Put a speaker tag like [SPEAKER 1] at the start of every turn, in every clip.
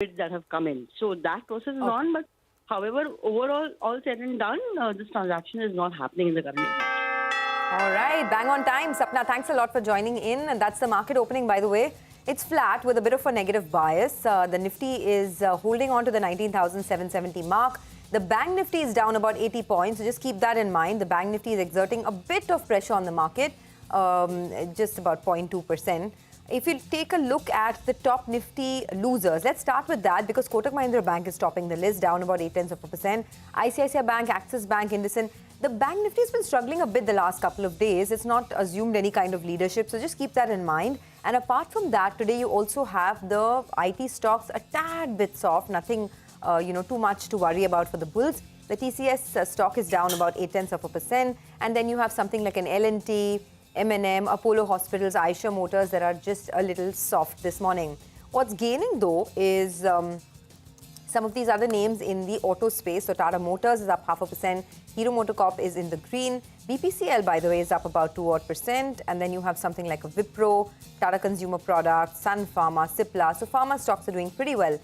[SPEAKER 1] bids that have come in. So that process is on. But however, overall, all said and done, this transaction is not happening in the current moment.
[SPEAKER 2] All right, bang on time. Sapna, thanks a lot for joining in. And that's the market opening, by the way. It's flat with a bit of a negative bias. The Nifty is holding on to the 19,770 mark. The Bank Nifty is down about 80 points. So just keep that in mind. The Bank Nifty is exerting a bit of pressure on the market, just about 0.2%. If you take a look at the top Nifty losers, let's start with that because Kotak Mahindra Bank is topping the list, down about 0.8%. ICICI Bank, Axis Bank, IndusInd. The Bank Nifty has been struggling a bit the last couple of days. It's not assumed any kind of leadership, so just keep that in mind. And apart from that, today you also have the IT stocks a tad bit soft, nothing too much to worry about for the bulls. The TCS stock is down about 0.8%, and then you have something like an L&T, M&M, Apollo Hospitals, Eicher Motors that are just a little soft this morning. What's gaining though is some of these other names in the auto space. So Tata Motors is up 0.5%, Hero MotoCorp is in the green, BPCL by the way is up about 2%, and then you have something like a Wipro, Tata Consumer Products, Sun Pharma, Cipla. So pharma stocks are doing pretty well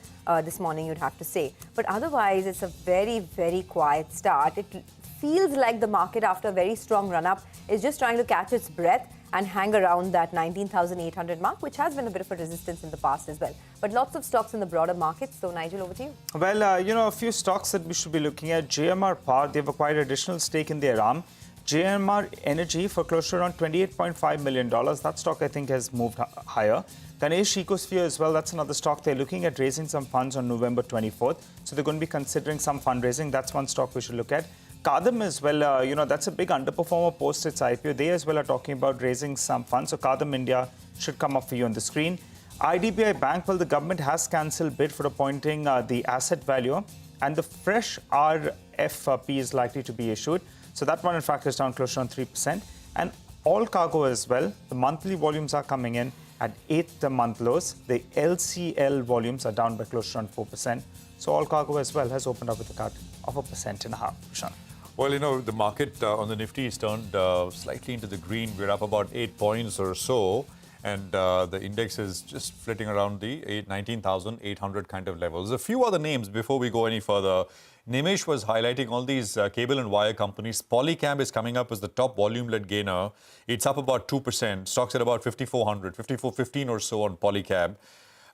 [SPEAKER 2] this morning, you'd have to say. But otherwise, it's a very, very quiet start. It feels like the market, after a very strong run-up, is just trying to catch its breath and hang around that 19,800 mark, which has been a bit of a resistance in the past as well. But lots of stocks in the broader market. So, Nigel, over to you.
[SPEAKER 3] Well, a few stocks that we should be looking at. JMR Power, they've acquired additional stake in their arm. JMR Energy for close to around $28.5 million. That stock, I think, has moved higher. Ganesh Ecosphere as well, that's another stock. They're looking at raising some funds on November 24th. So they're going to be considering some fundraising. That's one stock we should look at. Kadam as well, that's a big underperformer post its IPO. They as well are talking about raising some funds. So Kadam India should come up for you on the screen. IDBI Bank, well, the government has cancelled bid for appointing the asset valuer, and the fresh RFP is likely to be issued. So that one, in fact, is down close to around 3%. And all cargo as well, the monthly volumes are coming in at 8-month lows. The LCL volumes are down by close to around 4%. So all cargo as well has opened up with a cut of 1.5%. Prashant.
[SPEAKER 4] Well, the market on the Nifty is turned slightly into the green. We're up about 8 points or so. And the index is just flitting around the 19,800 kind of levels. A few other names before we go any further. Nimesh was highlighting all these cable and wire companies. Polycab is coming up as the top volume-led gainer. It's up about 2%. Stocks at about 5,400, 5,415 or so on Polycab.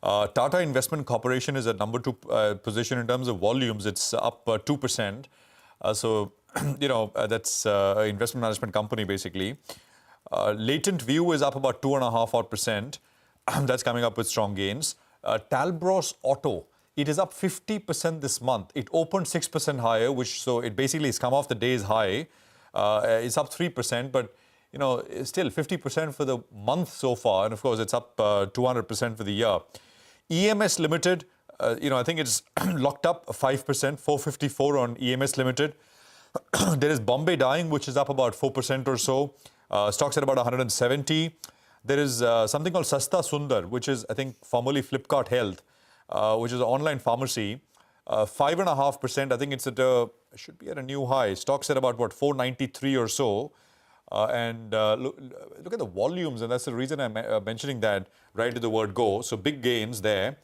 [SPEAKER 4] Tata Investment Corporation is at number 2 position in terms of volumes. It's up 2%. That's an investment management company, basically. Latent View is up about 2.5%. That's coming up with strong gains. Talbros Auto, it is up 50% this month. It opened 6% higher, so it basically has come off the day's high. It's up 3%, but still 50% for the month so far. And of course, it's up 200% for the year. EMS Limited, I think it's locked up 5%, 454 on EMS Limited. There is Bombay Dyeing, which is up about 4% or so. Stocks at about 170. There is something called Sasta Sundar, which is, I think, formerly Flipkart Health, which is an online pharmacy. 5.5%. I think it's should be at a new high. Stocks at about, 493 or so. Look at the volumes, and that's the reason I'm mentioning that right to the word go. So big gains there.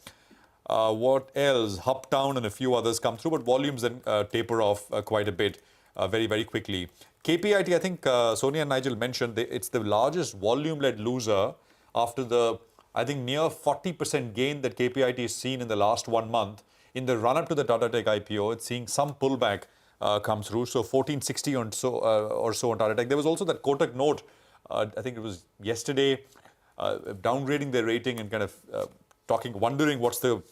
[SPEAKER 4] What else? Uptown and a few others come through, but volumes then taper off quite a bit very, very quickly. KPIT, I think Sonia and Nigel mentioned, it's the largest volume-led loser after the, I think, near 40% gain that KPIT has seen in the last 1 month. In the run-up to the Tata Tech IPO, it's seeing some pullback come through. So 1460 or so on Tata Tech. There was also that Kotak note, I think it was yesterday, downgrading their rating and kind of wondering what's the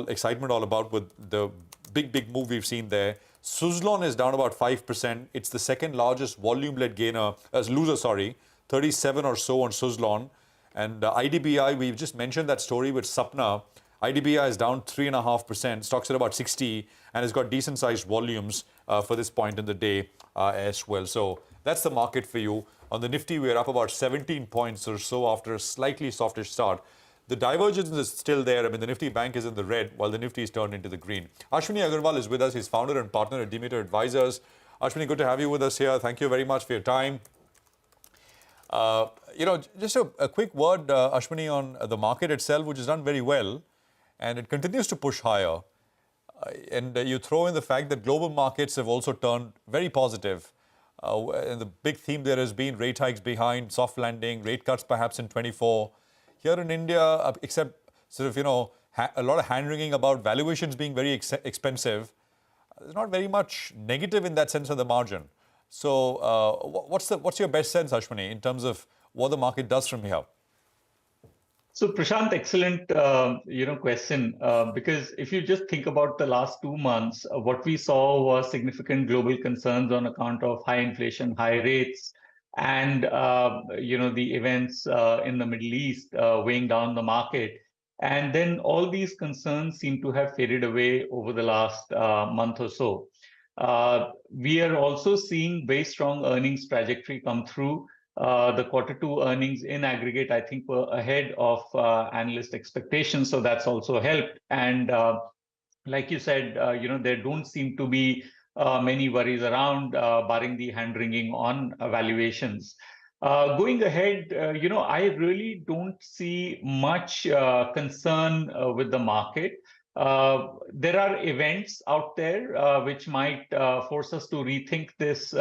[SPEAKER 4] excitement all about with the big move we've seen there. Suzlon is down about 5%. It's the second largest volume-led loser, 37 or so on Suzlon. And IDBI, we've just mentioned that story with Sapna. IDBI is down 3.5%. Stocks at about 60 and has got decent-sized volumes for this point in the day as well. So that's the market for you. On the Nifty, we're up about 17 points or so after a slightly softish start. The divergence is still there. I mean, the Nifty Bank is in the red, while the Nifty is turned into the green. Ashwini Agarwal is with us. He's founder and partner at Demeter Advisors. Ashwini, good to have you with us here. Thank you very much for your time. Just a quick word, Ashwini, on the market itself, which has done very well. and it continues to push higher. And you throw in the fact that global markets have also turned very positive. And the big theme there has been rate hikes behind, soft landing, rate cuts perhaps in 24. Here in India, except sort of, a lot of hand-wringing about valuations being very expensive, there's not very much negative in that sense of the margin. So what's your best sense, Ashwini, in terms of what the market does from here?
[SPEAKER 5] So Prashant, excellent, question, because if you just think about the last 2 months, what we saw was significant global concerns on account of high inflation, high rates, and, the events in the Middle East weighing down the market. And then all these concerns seem to have faded away over the last month or so. We are also seeing very strong earnings trajectory come through. The Q2 earnings in aggregate, I think, were ahead of analyst expectations. So that's also helped. And like you said, there don't seem to be many worries around, barring the hand-wringing on valuations. Going ahead, I really don't see much concern with the market. There are events out there which might force us to rethink this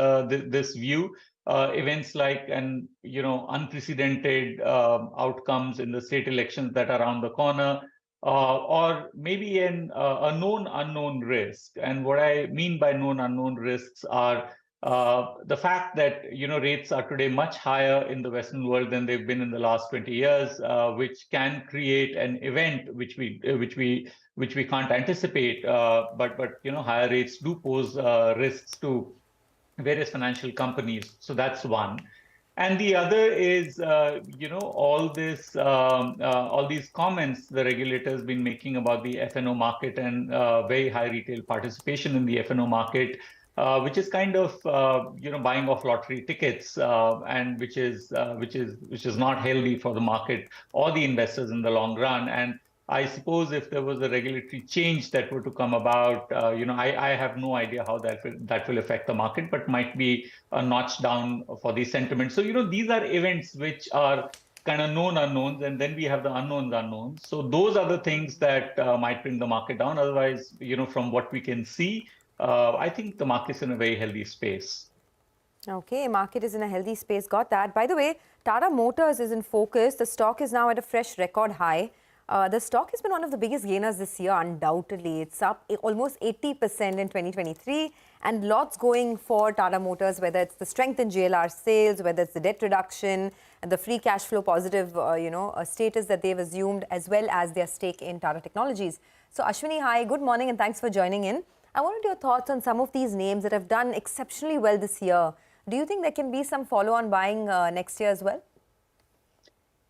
[SPEAKER 5] view. Events like unprecedented outcomes in the state elections that are around the corner, or maybe a known unknown risk. And what I mean by known unknown risks are the fact that rates are today much higher in the Western world than they've been in the last 20 years, which can create an event which we can't anticipate. But higher rates do pose risks to various financial companies. So that's one. And the other is, all these comments the regulator's been making about the F&O market and very high retail participation in the F&O market, which is kind of, buying off lottery tickets, and which is not healthy for the market or the investors in the long run. And I suppose if there was a regulatory change that were to come about, I have no idea how that will affect the market, but might be a notch down for the sentiment. So, these are events which are kind of known unknowns, and then we have the unknowns. So those are the things that might bring the market down. Otherwise, from what we can see, I think the market's in a very healthy space.
[SPEAKER 2] Okay, market is in a healthy space. Got that. By the way, Tata Motors is in focus. The stock is now at a fresh record high. The stock has been one of the biggest gainers this year, undoubtedly. It's up almost 80% in 2023, and lots going for Tata Motors, whether it's the strength in JLR sales, whether it's the debt reduction, and the free cash flow positive, status that they've assumed, as well as their stake in Tata Technologies. So, Ashwini, hi, good morning, and thanks for joining in. I wanted your thoughts on some of these names that have done exceptionally well this year. Do you think there can be some follow-on buying next year as well?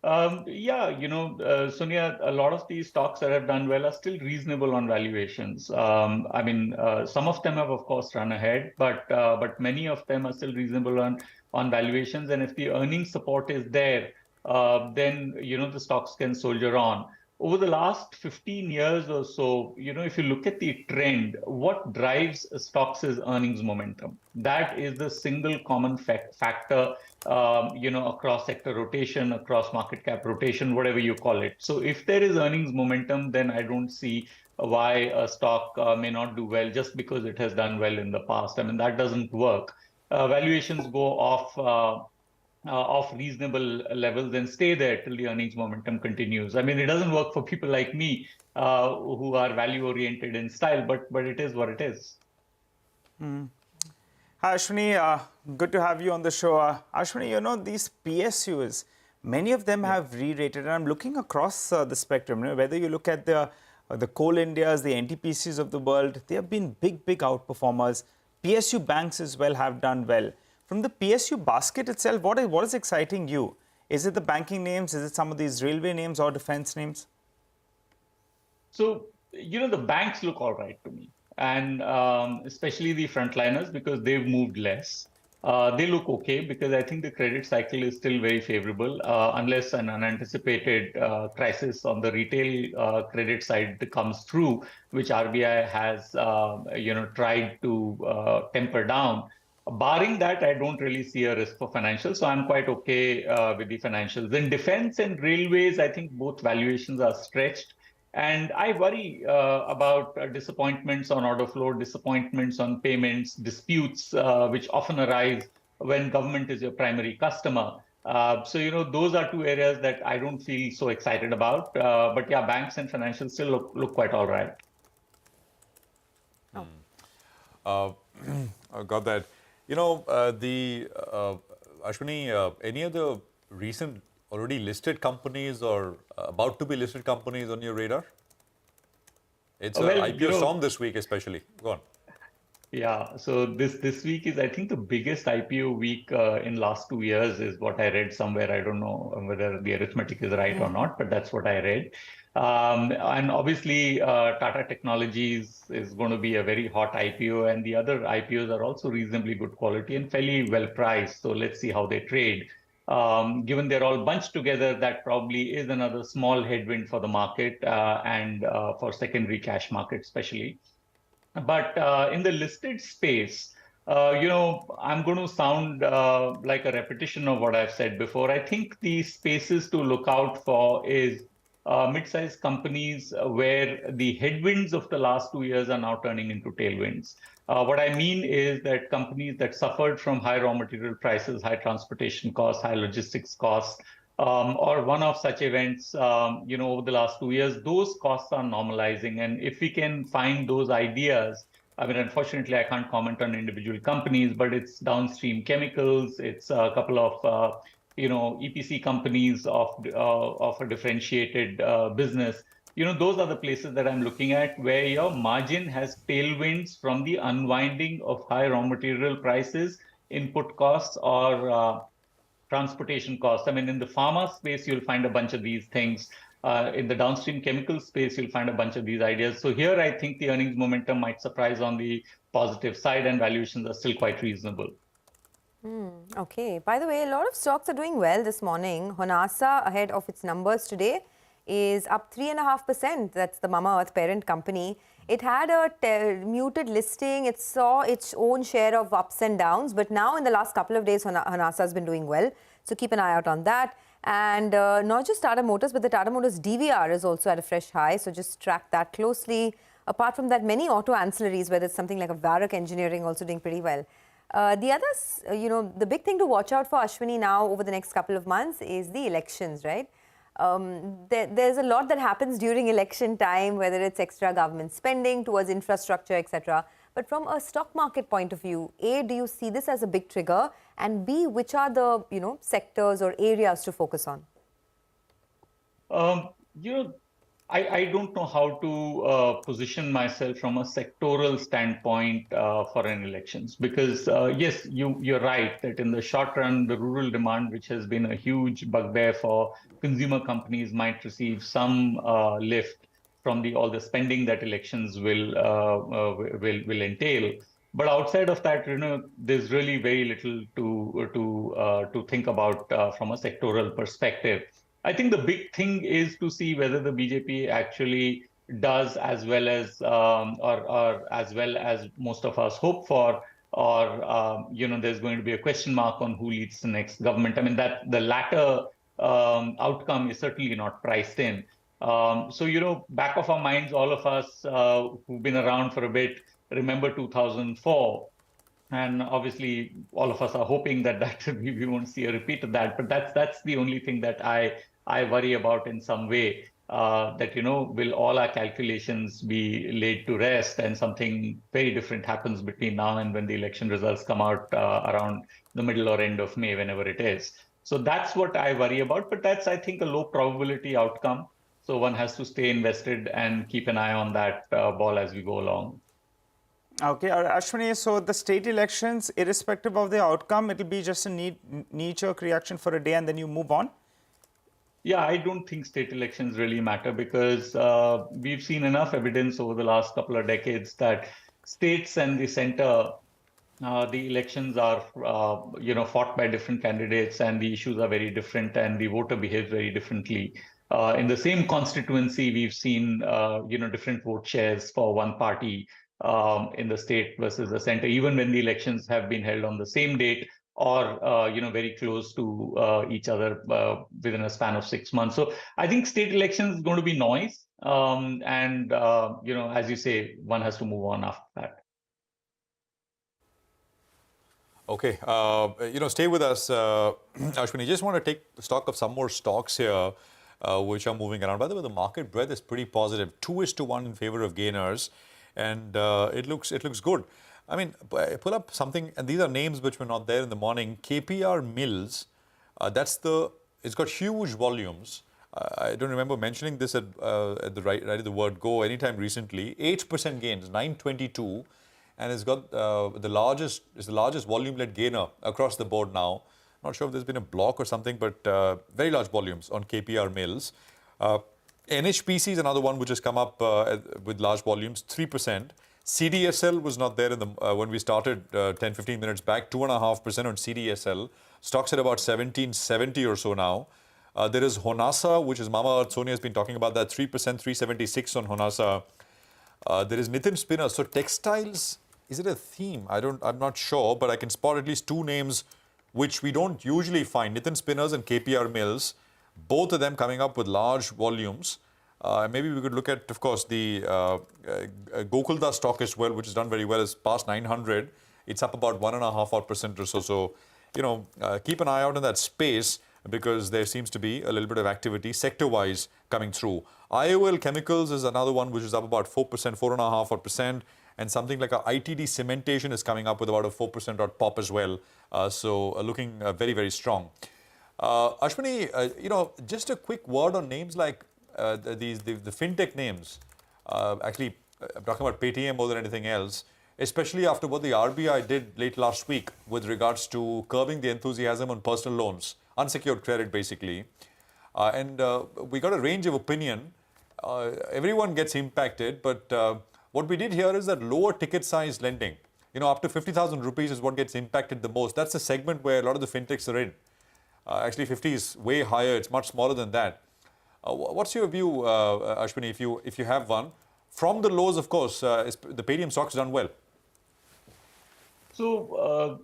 [SPEAKER 5] Sonia, a lot of these stocks that have done well are still reasonable on valuations. Some of them have, of course, run ahead, but many of them are still reasonable on valuations. And if the earnings support is there, then the stocks can soldier on. Over the last 15 years or so, if you look at the trend, what drives stocks is earnings momentum. That is the single common factor, across sector rotation, across market cap rotation, whatever you call it. So if there is earnings momentum, then I don't see why a stock may not do well just because it has done well in the past. That doesn't work. Valuations go off reasonable levels and stay there till the earnings momentum continues. It doesn't work for people like me who are value oriented in style, but it is what it is.
[SPEAKER 3] Hi, Ashwini. Good to have you on the show. Ashwini, these PSUs, many of them have re-rated, and I'm looking across the spectrum. Whether you look at the Coal Indias, the NTPCs of the world, they have been big outperformers. PSU banks as well have done well. From the PSU basket itself, what is exciting you? Is it the banking names? Is it some of these railway names or defense names?
[SPEAKER 5] So, the banks look all right to me, and especially the frontliners, because they've moved less. They look okay because I think the credit cycle is still very favorable, unless an unanticipated crisis on the retail credit side comes through, which RBI has, tried to temper down. Barring that, I don't really see a risk for financials, so I'm quite okay with the financials. In defense and railways, I think both valuations are stretched. And I worry about disappointments on order flow, disappointments on payments, disputes which often arise when government is your primary customer. So, those are two areas that I don't feel so excited about. But yeah, banks and financials still look quite all right.
[SPEAKER 2] Oh.
[SPEAKER 4] I got that. Ashwini, any other recent already listed companies or about to be listed companies on your radar? It's
[SPEAKER 5] Well,
[SPEAKER 4] an IPO storm this week, especially. Go on.
[SPEAKER 5] Yeah, so this week is, I think, the biggest IPO week in last 2 years is what I read somewhere. I don't know whether the arithmetic is right or not, but that's what I read. And obviously, Tata Technologies is going to be a very hot IPO, and the other IPOs are also reasonably good quality and fairly well priced. So let's see how they trade. Given they're all bunched together, that probably is another small headwind for the market and for secondary cash market, especially. But in the listed space, I'm going to sound like a repetition of what I've said before. I think the spaces to look out for is mid-sized companies where the headwinds of the last 2 years are now turning into tailwinds. What I mean is that companies that suffered from high raw material prices, high transportation costs, high logistics costs, or one of such events, over the last 2 years, those costs are normalizing. And if we can find those ideas, I mean, unfortunately, I can't comment on individual companies, but it's downstream chemicals, it's a couple of, EPC companies of a differentiated business. Those are the places that I'm looking at where your margin has tailwinds from the unwinding of high raw material prices, input costs, or transportation costs. I mean, in the pharma space, you'll find a bunch of these things. In the downstream chemical space, you'll find a bunch of these ideas. So here, I think the earnings momentum might surprise on the positive side, and valuations are still quite reasonable.
[SPEAKER 2] Okay. By the way, a lot of stocks are doing well this morning. Honasa, ahead of its numbers today, is up 3.5%. That's the Mama Earth parent company. It had a muted listing. It saw its own share of ups and downs. But now, in the last couple of days, Honasa has been doing well. So keep an eye out on that. And not just Tata Motors, but the Tata Motors DVR is also at a fresh high. So just track that closely. Apart from that, many auto ancillaries, whether it's something like a Varroc Engineering, also doing pretty well. The others, the big thing to watch out for, Ashwini, now over the next couple of months is the elections, right? There's a lot that happens during election time, whether it's extra government spending towards infrastructure, etc. But from a stock market point of view, A, do you see this as a big trigger? And B, which are the, sectors or areas to focus on?
[SPEAKER 5] I don't know how to position myself from a sectoral standpoint for an elections because, yes, you're right that in the short run, the rural demand, which has been a huge bugbear for consumer companies, might receive some lift from all the spending that elections will entail. But outside of that, there's really very little to think about from a sectoral perspective. I think the big thing is to see whether the BJP actually does as well as or as well as most of us hope for, or there's going to be a question mark on who leads the next government. I mean, that the latter outcome is certainly not priced in. So back of our minds, all of us who've been around for a bit remember 2004. And obviously, all of us are hoping that we won't see a repeat of that. But that's the only thing that I worry about in some way. That will all our calculations be laid to rest, and something very different happens between now and when the election results come out around the middle or end of May, whenever it is. So that's what I worry about. But that's, I think, a low probability outcome. So one has to stay invested and keep an eye on that ball as we go along.
[SPEAKER 3] Okay, Ashwini, so the state elections, irrespective of the outcome, it'll be just a knee-jerk reaction for a day and then you move on?
[SPEAKER 5] Yeah, I don't think state elections really matter because we've seen enough evidence over the last couple of decades that states and the center, the elections are, fought by different candidates and the issues are very different and the voter behaves very differently. In the same constituency, we've seen, different vote shares for one party in the state versus the center, even when the elections have been held on the same date or very close to each other within a span of 6 months. So I think state elections is going to be noise, and as you say, one has to move on after that.
[SPEAKER 4] Okay, stay with us, Ashwini. Just want to take stock of some more stocks here, which are moving around. By the way, the market breadth is pretty positive, 2:1 in favor of gainers, and it looks good. I mean, pull up something, and these are names which were not there in the morning. KPR Mills, it's got huge volumes. I don't remember mentioning this at the right at the word go anytime recently. 8% gains, 922. And it's got the largest volume-led gainer across the board now. Not sure if there's been a block or something, but very large volumes on KPR Mills. NHPC is another one which has come up with large volumes, 3%. CDSL was not there in the when we started 10-15 minutes back, 2.5% on CDSL. Stocks at about 1770 or so now. There is Honasa, which is Mama Sonia has been talking about that, 3%, 376 on Honasa. There is Nitin Spinner. So textiles, is it a theme? I'm not sure, but I can spot at least two names which we don't usually find. Nitin Spinners and KPR Mills, both of them coming up with large volumes. Maybe we could look at, of course, the Gokuldas stock as well, which has done very well. It's past 900. It's up about 1.5% or so. So, keep an eye out in that space because there seems to be a little bit of activity sector-wise coming through. IOL Chemicals is another one which is up about 4%, 4.5%. And something like a ITD Cementation is coming up with about a 4% odd pop as well. So looking very, very strong. Ashwini, just a quick word on names like the fintech names. Actually, I'm talking about Paytm more than anything else, especially after what the RBI did late last week with regards to curbing the enthusiasm on personal loans, unsecured credit basically. And we got a range of opinion. Everyone gets impacted, but what we did here is that lower ticket size lending, up to 50,000 rupees is what gets impacted the most. That's the segment where a lot of the fintechs are in. Actually, 50 is way higher. It's much smaller than that. What's your view, Ashwini, if you have one? From the lows, of course, the Paytm stock's done well.
[SPEAKER 5] So,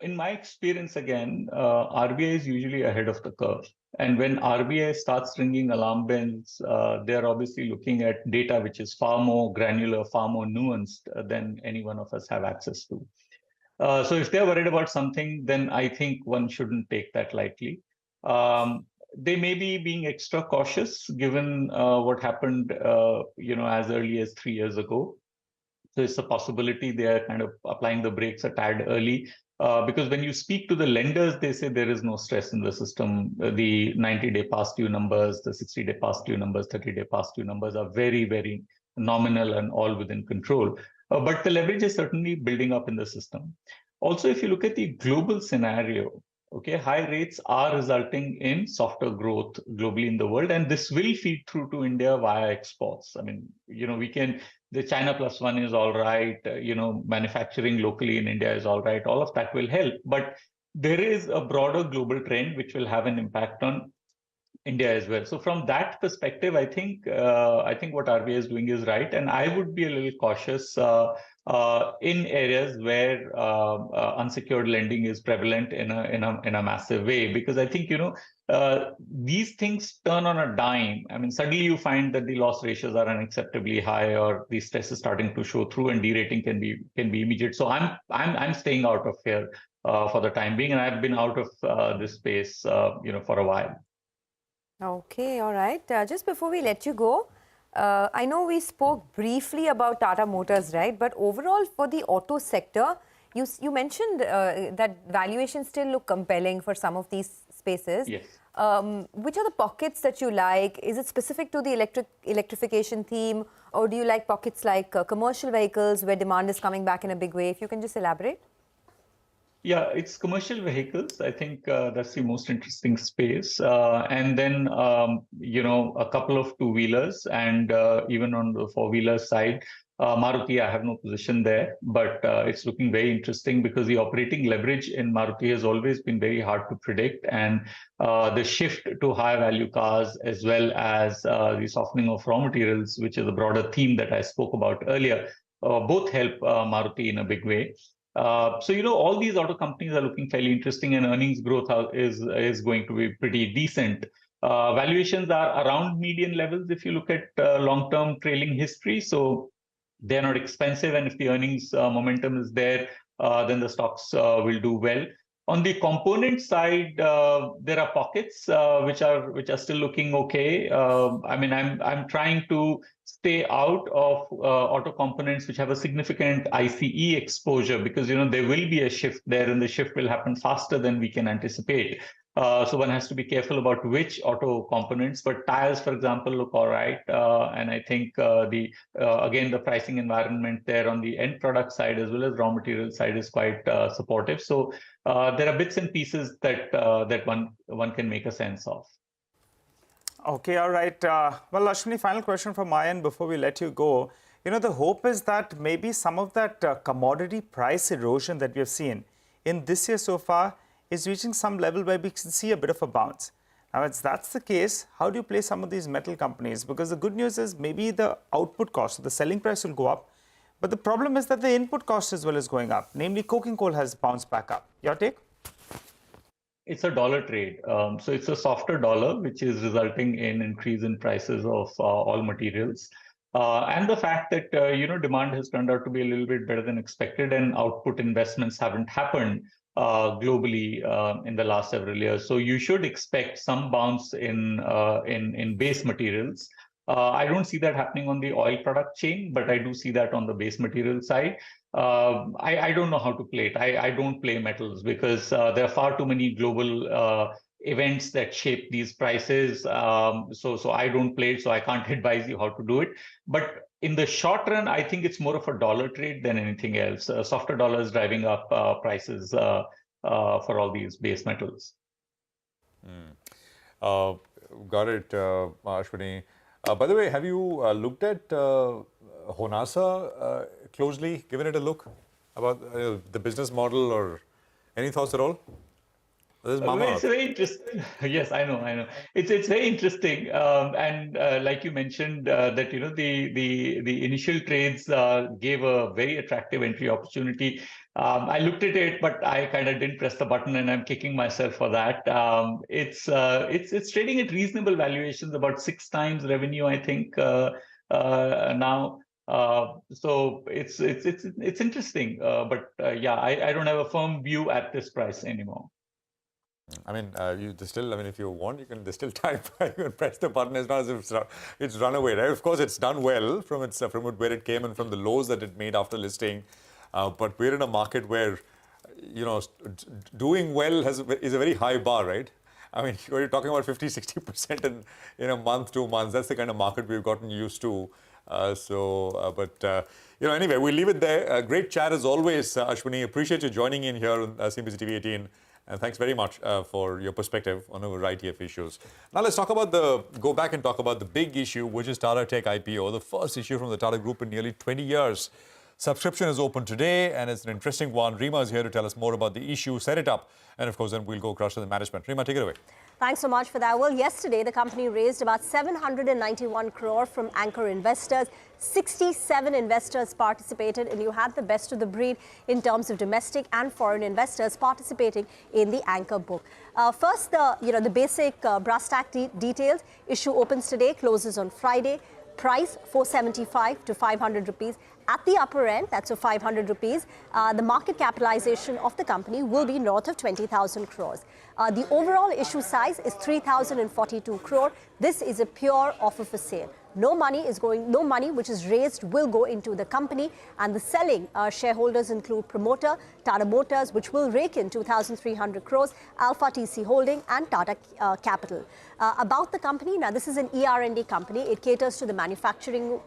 [SPEAKER 5] in my experience, again, RBI is usually ahead of the curve. And when RBI starts ringing alarm bells, they're obviously looking at data which is far more granular, far more nuanced than any one of us have access to. So if they're worried about something, then I think one shouldn't take that lightly. They may be being extra cautious given what happened, as early as 3 years ago. So it's a possibility they are kind of applying the brakes a tad early. Because when you speak to the lenders, they say there is no stress in the system. The 90-day past due numbers, the 60-day past due numbers, 30-day past due numbers are very, very nominal and all within control. But the leverage is certainly building up in the system. Also, if you look at the global scenario, high rates are resulting in softer growth globally in the world, and this will feed through to India via exports. I mean, the China plus one is all right, manufacturing locally in India is all right, all of that will help. But there is a broader global trend which will have an impact on India as well. So from that perspective, I think what RBI is doing is right, and I would be a little cautious in areas where unsecured lending is prevalent in a massive way, because I think these things turn on a dime. I mean, suddenly you find that the loss ratios are unacceptably high, or the stress is starting to show through, and derating can be immediate. So I'm staying out of here for the time being, and I've been out of this space for a while.
[SPEAKER 2] Okay, all right. Just before we let you go, I know we spoke briefly about Tata Motors, right? But overall, for the auto sector, you mentioned that valuations still look compelling for some of these spaces.
[SPEAKER 5] Yes.
[SPEAKER 2] Which are the pockets that you like? Is it specific to the electrification theme, or do you like pockets like commercial vehicles where demand is coming back in a big way? If you can just elaborate.
[SPEAKER 5] Yeah, it's commercial vehicles. I think that's the most interesting space. And then, a couple of two-wheelers, and even on the four-wheeler side, Maruti, I have no position there, but it's looking very interesting because the operating leverage in Maruti has always been very hard to predict. And the shift to higher value cars, as well as the softening of raw materials, which is a broader theme that I spoke about earlier, both help Maruti in a big way. So, all these auto companies are looking fairly interesting, and earnings growth is going to be pretty decent. Valuations are around median levels if you look at long-term trailing history. So they're not expensive, and if the earnings momentum is there, then the stocks will do well. On the component side, there are pockets which are still looking okay. I'm trying to stay out of auto components which have a significant ICE exposure, because there will be a shift there, and the shift will happen faster than we can anticipate. So one has to be careful about which auto components, but tires, for example, look all right. And I think again, the pricing environment there on the end product side as well as raw material side is quite supportive. So there are bits and pieces that one can make a sense of.
[SPEAKER 3] Okay, all right. Well, Ashwini, final question from my end before we let you go. The hope is that maybe some of that commodity price erosion that we have seen in this year so far is reaching some level where we can see a bit of a bounce. Now, if that's the case, how do you play some of these metal companies? Because the good news is maybe the output cost, so the selling price will go up. But the problem is that the input cost as well is going up. Namely, coking coal has bounced back up. Your take?
[SPEAKER 5] It's a dollar trade. So it's a softer dollar, which is resulting in increase in prices of all materials. And the fact that, demand has turned out to be a little bit better than expected, and output investments haven't happened globally in the last several years. So you should expect some bounce in base materials. I don't see that happening on the oil product chain, but I do see that on the base material side. I don't know how to play it. I don't play metals because there are far too many global events that shape these prices. So I don't play it, so I can't advise you how to do it. But in the short run, I think it's more of a dollar trade than anything else. Softer dollars driving up prices for all these base metals.
[SPEAKER 4] Got it, Ashwini. By the way, have you looked at Honasa closely, given it a look about the business model, or any thoughts at all? This is Mama.
[SPEAKER 5] It's very interesting. Yes, I know. It's very interesting, and like you mentioned, that the initial trades gave a very attractive entry opportunity. I looked at it, but I kind of didn't press the button, and I'm kicking myself for that. It's trading at reasonable valuations, about 6 times revenue, I think, now. So it's interesting, but yeah, I don't have a firm view at this price anymore.
[SPEAKER 4] I mean, if you want, you can still type. You can press the button. It's not as if it's run away, right? Of course, it's done well from where it came and from the lows that it made after listing. But we're in a market where, doing well is a very high bar, right? I mean, you're talking about 50-60% in a month, 2 months. That's the kind of market we've gotten used to. Anyway, we'll leave it there. Great chat as always, Ashwini. Appreciate you joining in here on CNBC-TV18. And thanks very much for your perspective on a variety of issues. Now let's go back and talk about the big issue, which is Tata Tech IPO, the first issue from the Tata Group in nearly 20 years. Subscription is open today, and it's an interesting one. Rima is here to tell us more about the issue, set it up, and of course, then we'll go across to the management. Rima, take it away.
[SPEAKER 6] Thanks so much for that. Well, yesterday, the company raised about 791 crore from anchor investors. 67 investors participated, and you had the best of the breed in terms of domestic and foreign investors participating in the anchor book. First, the basic brass tack details. Issue opens today, closes on Friday. Price 475 to 500 rupees. At the upper end, that's 500 rupees, the market capitalization of the company will be north of 20,000 crores. The overall issue size is 3,042 crore. This is a pure offer for sale. No money which is raised will go into the company, and the selling shareholders include promoter Tata Motors, which will rake in 2,300 crores, Alpha TC Holding, and Tata Capital. About the company, now this is an ER&D company. It caters to the manufacturing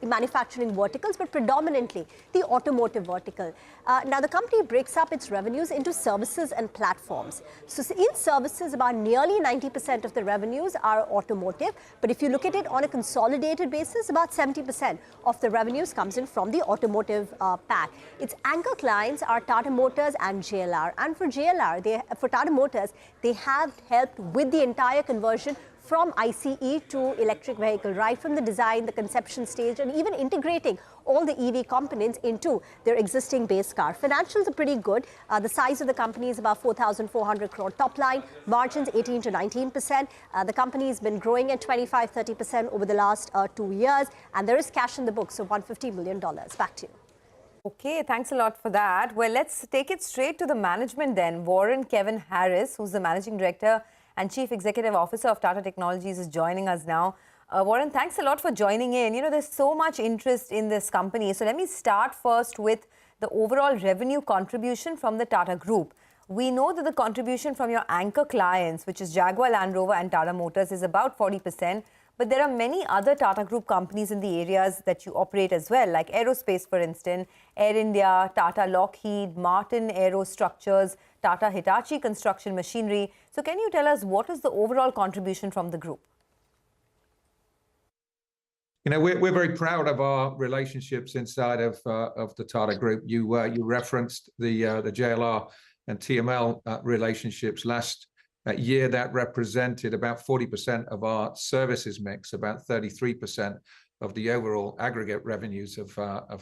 [SPEAKER 6] verticals, but predominantly the automotive vertical. Now the company breaks up its revenues into services and platforms. So in services, about nearly 90% of the revenues are automotive, but if you look at it on a consolidated basis, about 70% of the revenues comes in from the automotive pack. Its anchor clients are Tata Motors and JLR, and for JLR, for Tata Motors, they have helped with the entire conversion from ICE to electric vehicle, right from the design, the conception stage, and even integrating all the EV components into their existing base car. Financials are pretty good. The size of the company is about 4,400 crore top line, margins 18 to 19%. The company has been growing at 25-30% over the last 2 years, and there is cash in the books of $150 million. Back to you.
[SPEAKER 2] Okay, thanks a lot for that. Well, let's take it straight to the management then. Warren Kevin Harris, who's the Managing Director and Chief Executive Officer of Tata Technologies, is joining us now. Warren, thanks a lot for joining in. You know, there's so much interest in this company. So let me start first with the overall revenue contribution from the Tata Group. We know that the contribution from your anchor clients, which is Jaguar Land Rover and Tata Motors, is about 40%. But there are many other Tata Group companies in the areas that you operate as well, like aerospace, for instance, Air India, Tata Lockheed, Martin Aerostructures, Tata Hitachi Construction Machinery. So can you tell us what is the overall contribution from the group?
[SPEAKER 7] You know, we're very proud of our relationships inside of the Tata Group. You referenced the JLR and TML relationships last year. That represented about 40% of our services mix, about 33% of the overall aggregate revenues of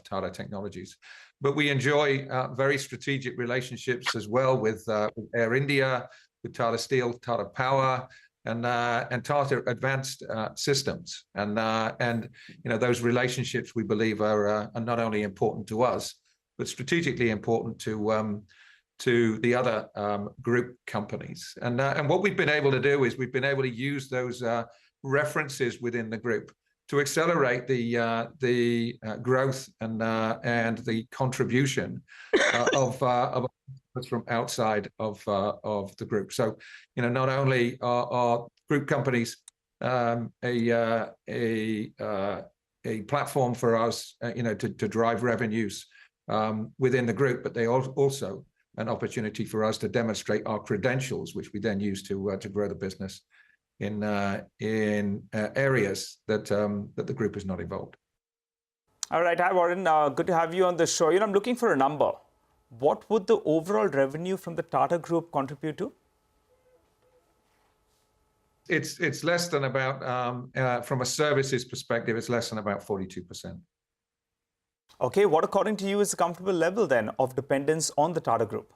[SPEAKER 7] Tata Technologies. But we enjoy very strategic relationships as well with Air India, with Tata Steel, Tata Power, and Tata Advanced Systems. And you know, those relationships we believe are not only important to us, but strategically important to the other group companies. And what we've been able to do is we've been able to use those references within the group to accelerate the growth and the contribution of from outside of the group. So, you know, not only are group companies a platform for us, you know, to drive revenues within the group, but they also an opportunity for us to demonstrate our credentials, which we then use to grow the business in areas that the group is not involved.
[SPEAKER 3] All right, hi Warren, good to have you on the show. You know, I'm looking for a number. What would the overall revenue from the Tata Group contribute to?
[SPEAKER 7] It's less than about, from a services perspective, it's less than about 42%.
[SPEAKER 3] Okay, what according to you is a comfortable level then of dependence on the Tata Group?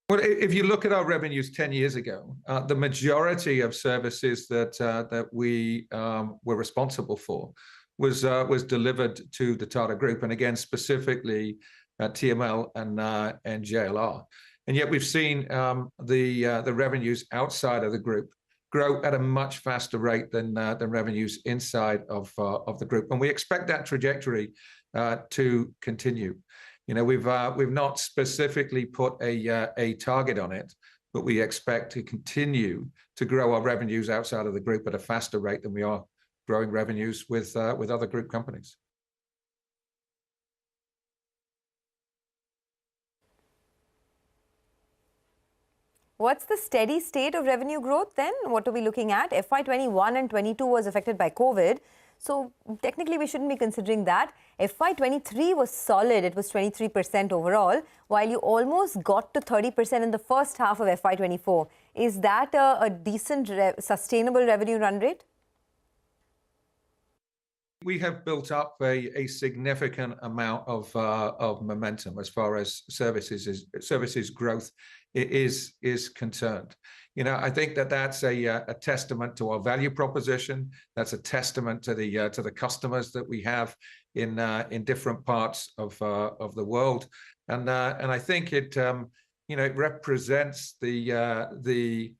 [SPEAKER 7] Well, if you look at our revenues 10 years ago, the majority of services that we were responsible for was delivered to the Tata Group, and again specifically TML and JLR. And yet we've seen the revenues outside of the group grow at a much faster rate than revenues inside of the group, and we expect that trajectory to continue. You know, we've not specifically put a target on it, but we expect to continue to grow our revenues outside of the group at a faster rate than we are growing revenues with other group companies.
[SPEAKER 2] What's the steady state of revenue growth then? What are we looking at? FY21 and 22 was affected by COVID. So technically we shouldn't be considering that. FY23 was solid. It was 23% overall, while you almost got to 30% in the first half of FY24. Is that a decent sustainable revenue run rate?
[SPEAKER 7] We have built up a significant amount of momentum as far as services growth is concerned. You know, I think that's a testament to our value proposition. That's a testament to the customers that we have in different parts of the world, and I think it you know, it represents the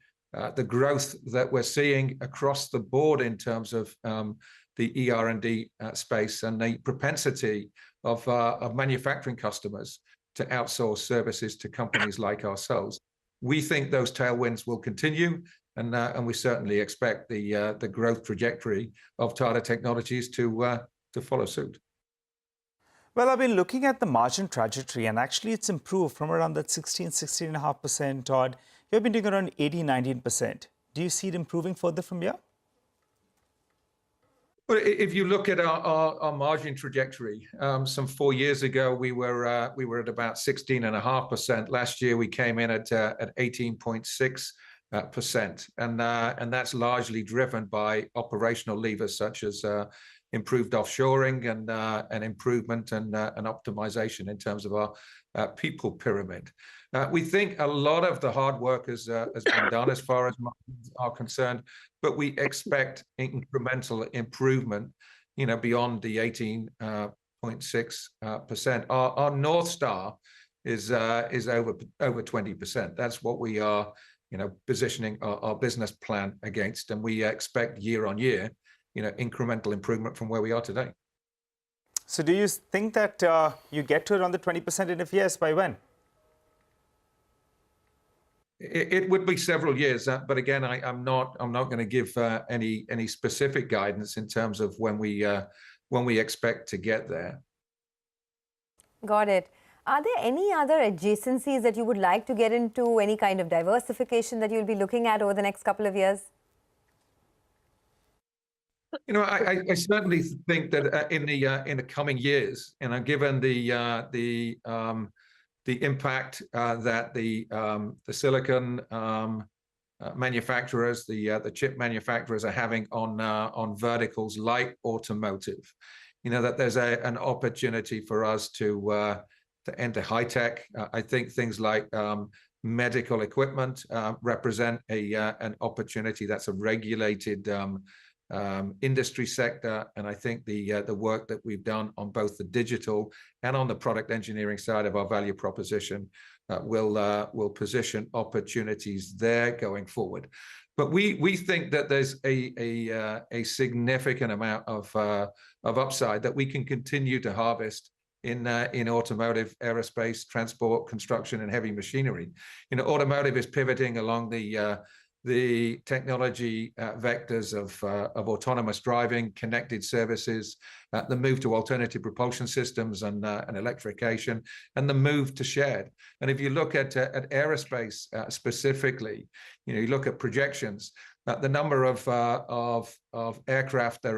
[SPEAKER 7] growth that we're seeing across the board in terms of the ER&D space and the propensity of manufacturing customers to outsource services to companies like ourselves. We think those tailwinds will continue, and we certainly expect the growth trajectory of Tata Technologies to follow suit.
[SPEAKER 3] Well, I've been looking at the margin trajectory, and actually it's improved from around that 16.5% odd. You've been doing around 18-19%. Do you see it improving further from here?
[SPEAKER 7] Well, if you look at our margin trajectory, some 4 years ago we were at about 16.5%. Last year we came in at 18.6%. percent, and that's largely driven by operational levers such as improved offshoring and improvement and optimization in terms of our people pyramid. We think a lot of the hard work has been done as far as margins are concerned, but we expect incremental improvement, beyond the 18.6%. Our North Star is over 20%. That's what we are, positioning our business plan against, and we expect year on year, incremental improvement from where we are today.
[SPEAKER 3] So do you think that you get to around the 20%, and if yes, by when?
[SPEAKER 7] It would be several years, but again, I'm not going to give any specific guidance in terms of when we expect to get there.
[SPEAKER 2] Got it. Are there any other adjacencies that you would like to get into, any kind of diversification that you'll be looking at over the next couple of years?
[SPEAKER 7] I certainly think that in the coming years, given the impact that the silicon manufacturers, the chip manufacturers are having on verticals like automotive, that there's an opportunity for us to enter high tech. I think things like medical equipment represent an opportunity. That's a regulated industry sector, and I think the work that we've done on both the digital and on the product engineering side of our value proposition will position opportunities there going forward. But we think that there's a significant amount of upside that we can continue to harvest in automotive, aerospace, transport, construction, and heavy machinery. Automotive is pivoting along the technology vectors of autonomous driving, connected services, the move to alternative propulsion systems and electrification, and the move to shared. And if you look at aerospace specifically, you look at projections, the number of aircraft that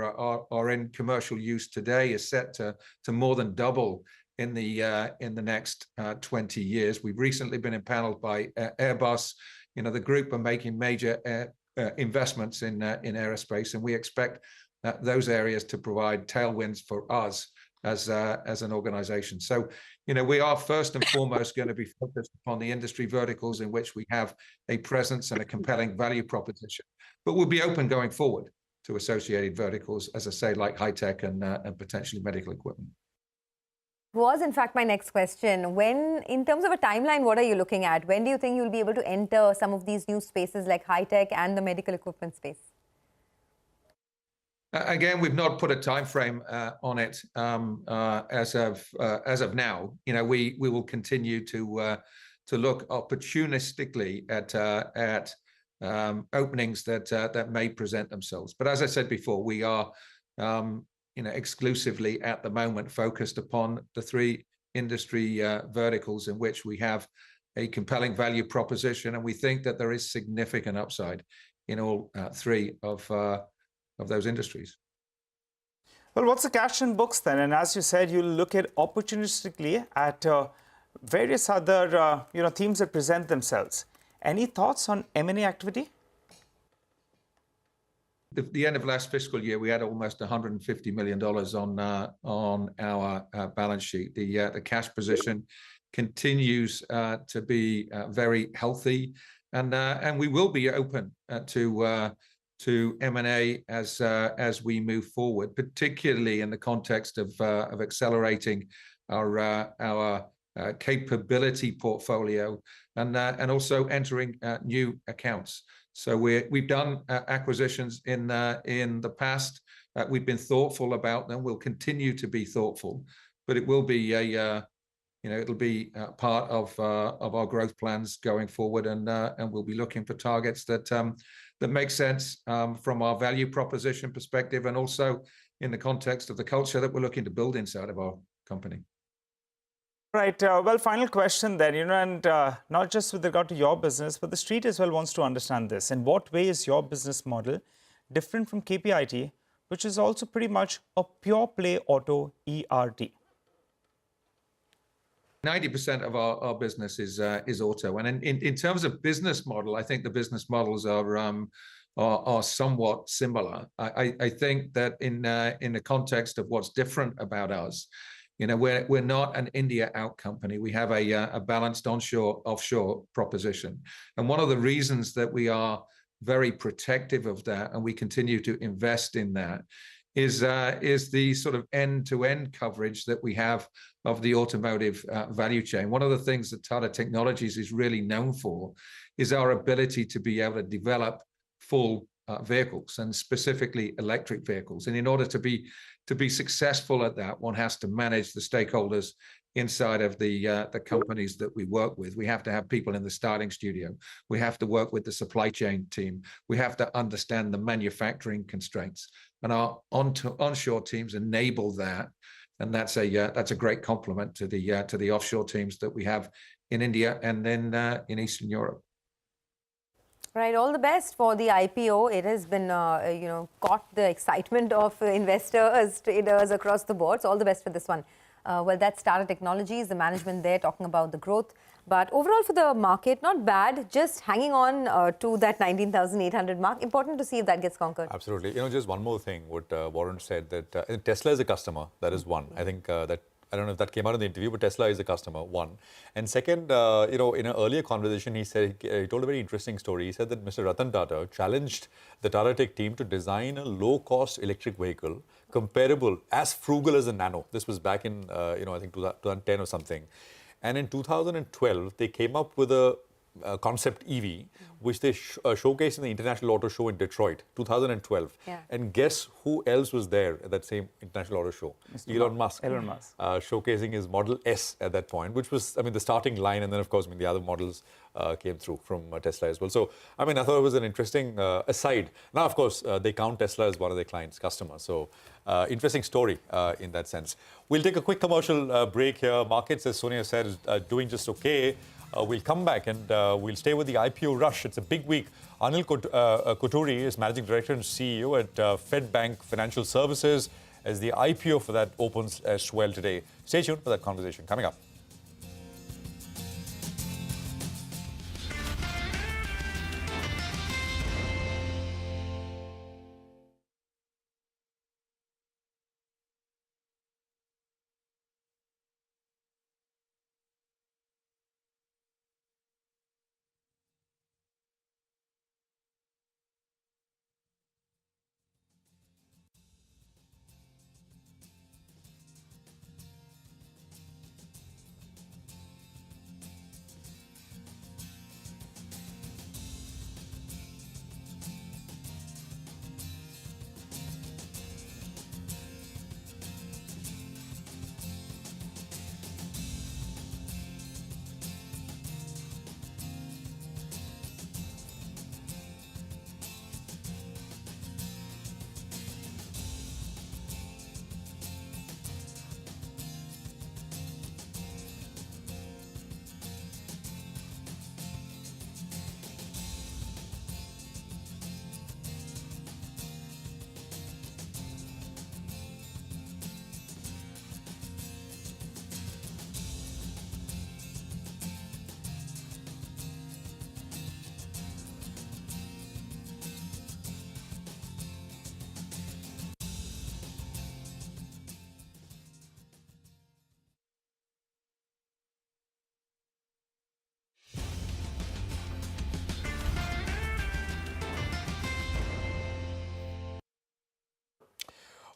[SPEAKER 7] are in commercial use today is set to more than double in the next 20 years. We've recently been impaneled by Airbus. The group are making major investments in aerospace, and we expect those areas to provide tailwinds for us as an organization. So, we are first and foremost going to be focused upon the industry verticals in which we have a presence and a compelling value proposition. But we'll be open going forward to associated verticals, as I say, like high tech and potentially medical equipment.
[SPEAKER 2] Was in fact my next question. When, in terms of a timeline, what are you looking at? When do you think you'll be able to enter some of these new spaces like high tech and the medical equipment space?
[SPEAKER 7] Again, we've not put a time frame on it as of now. We will continue to look opportunistically at openings that may present themselves. But as I said before, we are exclusively at the moment focused upon the three industry verticals in which we have a compelling value proposition, and we think that there is significant upside in all three of those industries.
[SPEAKER 3] Well, what's the cash in books then? And as you said, you look at opportunistically at various other themes that present themselves. Any thoughts on M&A activity?
[SPEAKER 7] At the end of last fiscal year, we had almost $150 million on our balance sheet. The cash position continues to be very healthy, and we will be open to M&A as we move forward, particularly in the context of accelerating our capability portfolio and also entering new accounts. So we've done acquisitions in the past. We've been thoughtful about them. We'll continue to be thoughtful, but it will be it'll be part of our growth plans going forward, and we'll be looking for targets that make sense from our value proposition perspective, and also in the context of the culture that we're looking to build inside of our company.
[SPEAKER 3] Right. Well, final question then, and not just with regard to your business, but the street as well wants to understand this. In what way is your business model different from KPIT, which is also pretty much a pure play auto ERT?
[SPEAKER 7] 90% of our business is auto. And in terms of business model, I think the business models are somewhat similar. I think that in the context of what's different about us, we're not an India out company. We have a balanced onshore offshore proposition. And one of the reasons that we are very protective of that, and we continue to invest in that, is the sort of end-to-end coverage that we have of the automotive value chain. One of the things that Tata Technologies is really known for is our ability to be able to develop full vehicles, and specifically electric vehicles. And in order to be successful at that, one has to manage the stakeholders inside of the companies that we work with. We have to have people in the starting studio. We have to work with the supply chain team. We have to understand the manufacturing constraints, and our onshore teams enable that. And that's a great complement to the offshore teams that we have in India and then in Eastern Europe.
[SPEAKER 2] Right, all the best for the IPO. It has been, caught the excitement of investors, traders across the board. So all the best for this one. Well, that's Tata Technologies, the management there talking about the growth. But overall for the market, not bad, just hanging on to that 19,800 mark. Important to see if that gets conquered.
[SPEAKER 4] Absolutely. Just one more thing, what Warren said, that Tesla is a customer. That is one. I think that, I don't know if that came out in the interview, but Tesla is a customer, one. And second, in an earlier conversation, he told a very interesting story. He said that Mr. Ratan Tata challenged the Tata Tech team to design a low-cost electric vehicle comparable, as frugal as a Nano. This was back in, I think 2010 or something. And in 2012, they came up with a concept EV, which they showcased in the International Auto Show in Detroit, 2012.
[SPEAKER 2] Yeah.
[SPEAKER 4] And guess who else was there at that same International Auto Show? Elon Musk.
[SPEAKER 3] Elon Musk.
[SPEAKER 4] Showcasing his Model S at that point, which was, the starting line. And then, of course, the other models came through from Tesla as well. So, I thought it was an interesting aside. Now, of course, they count Tesla as one of their clients, customers. So, interesting story in that sense. We'll take a quick commercial break here. Markets, as Sonia said, are doing just okay. We'll come back and we'll stay with the IPO rush. It's a big week. Anil Koturi is Managing Director and CEO at Fedbank Financial Services, as the IPO for that opens as well today. Stay tuned for that conversation coming up.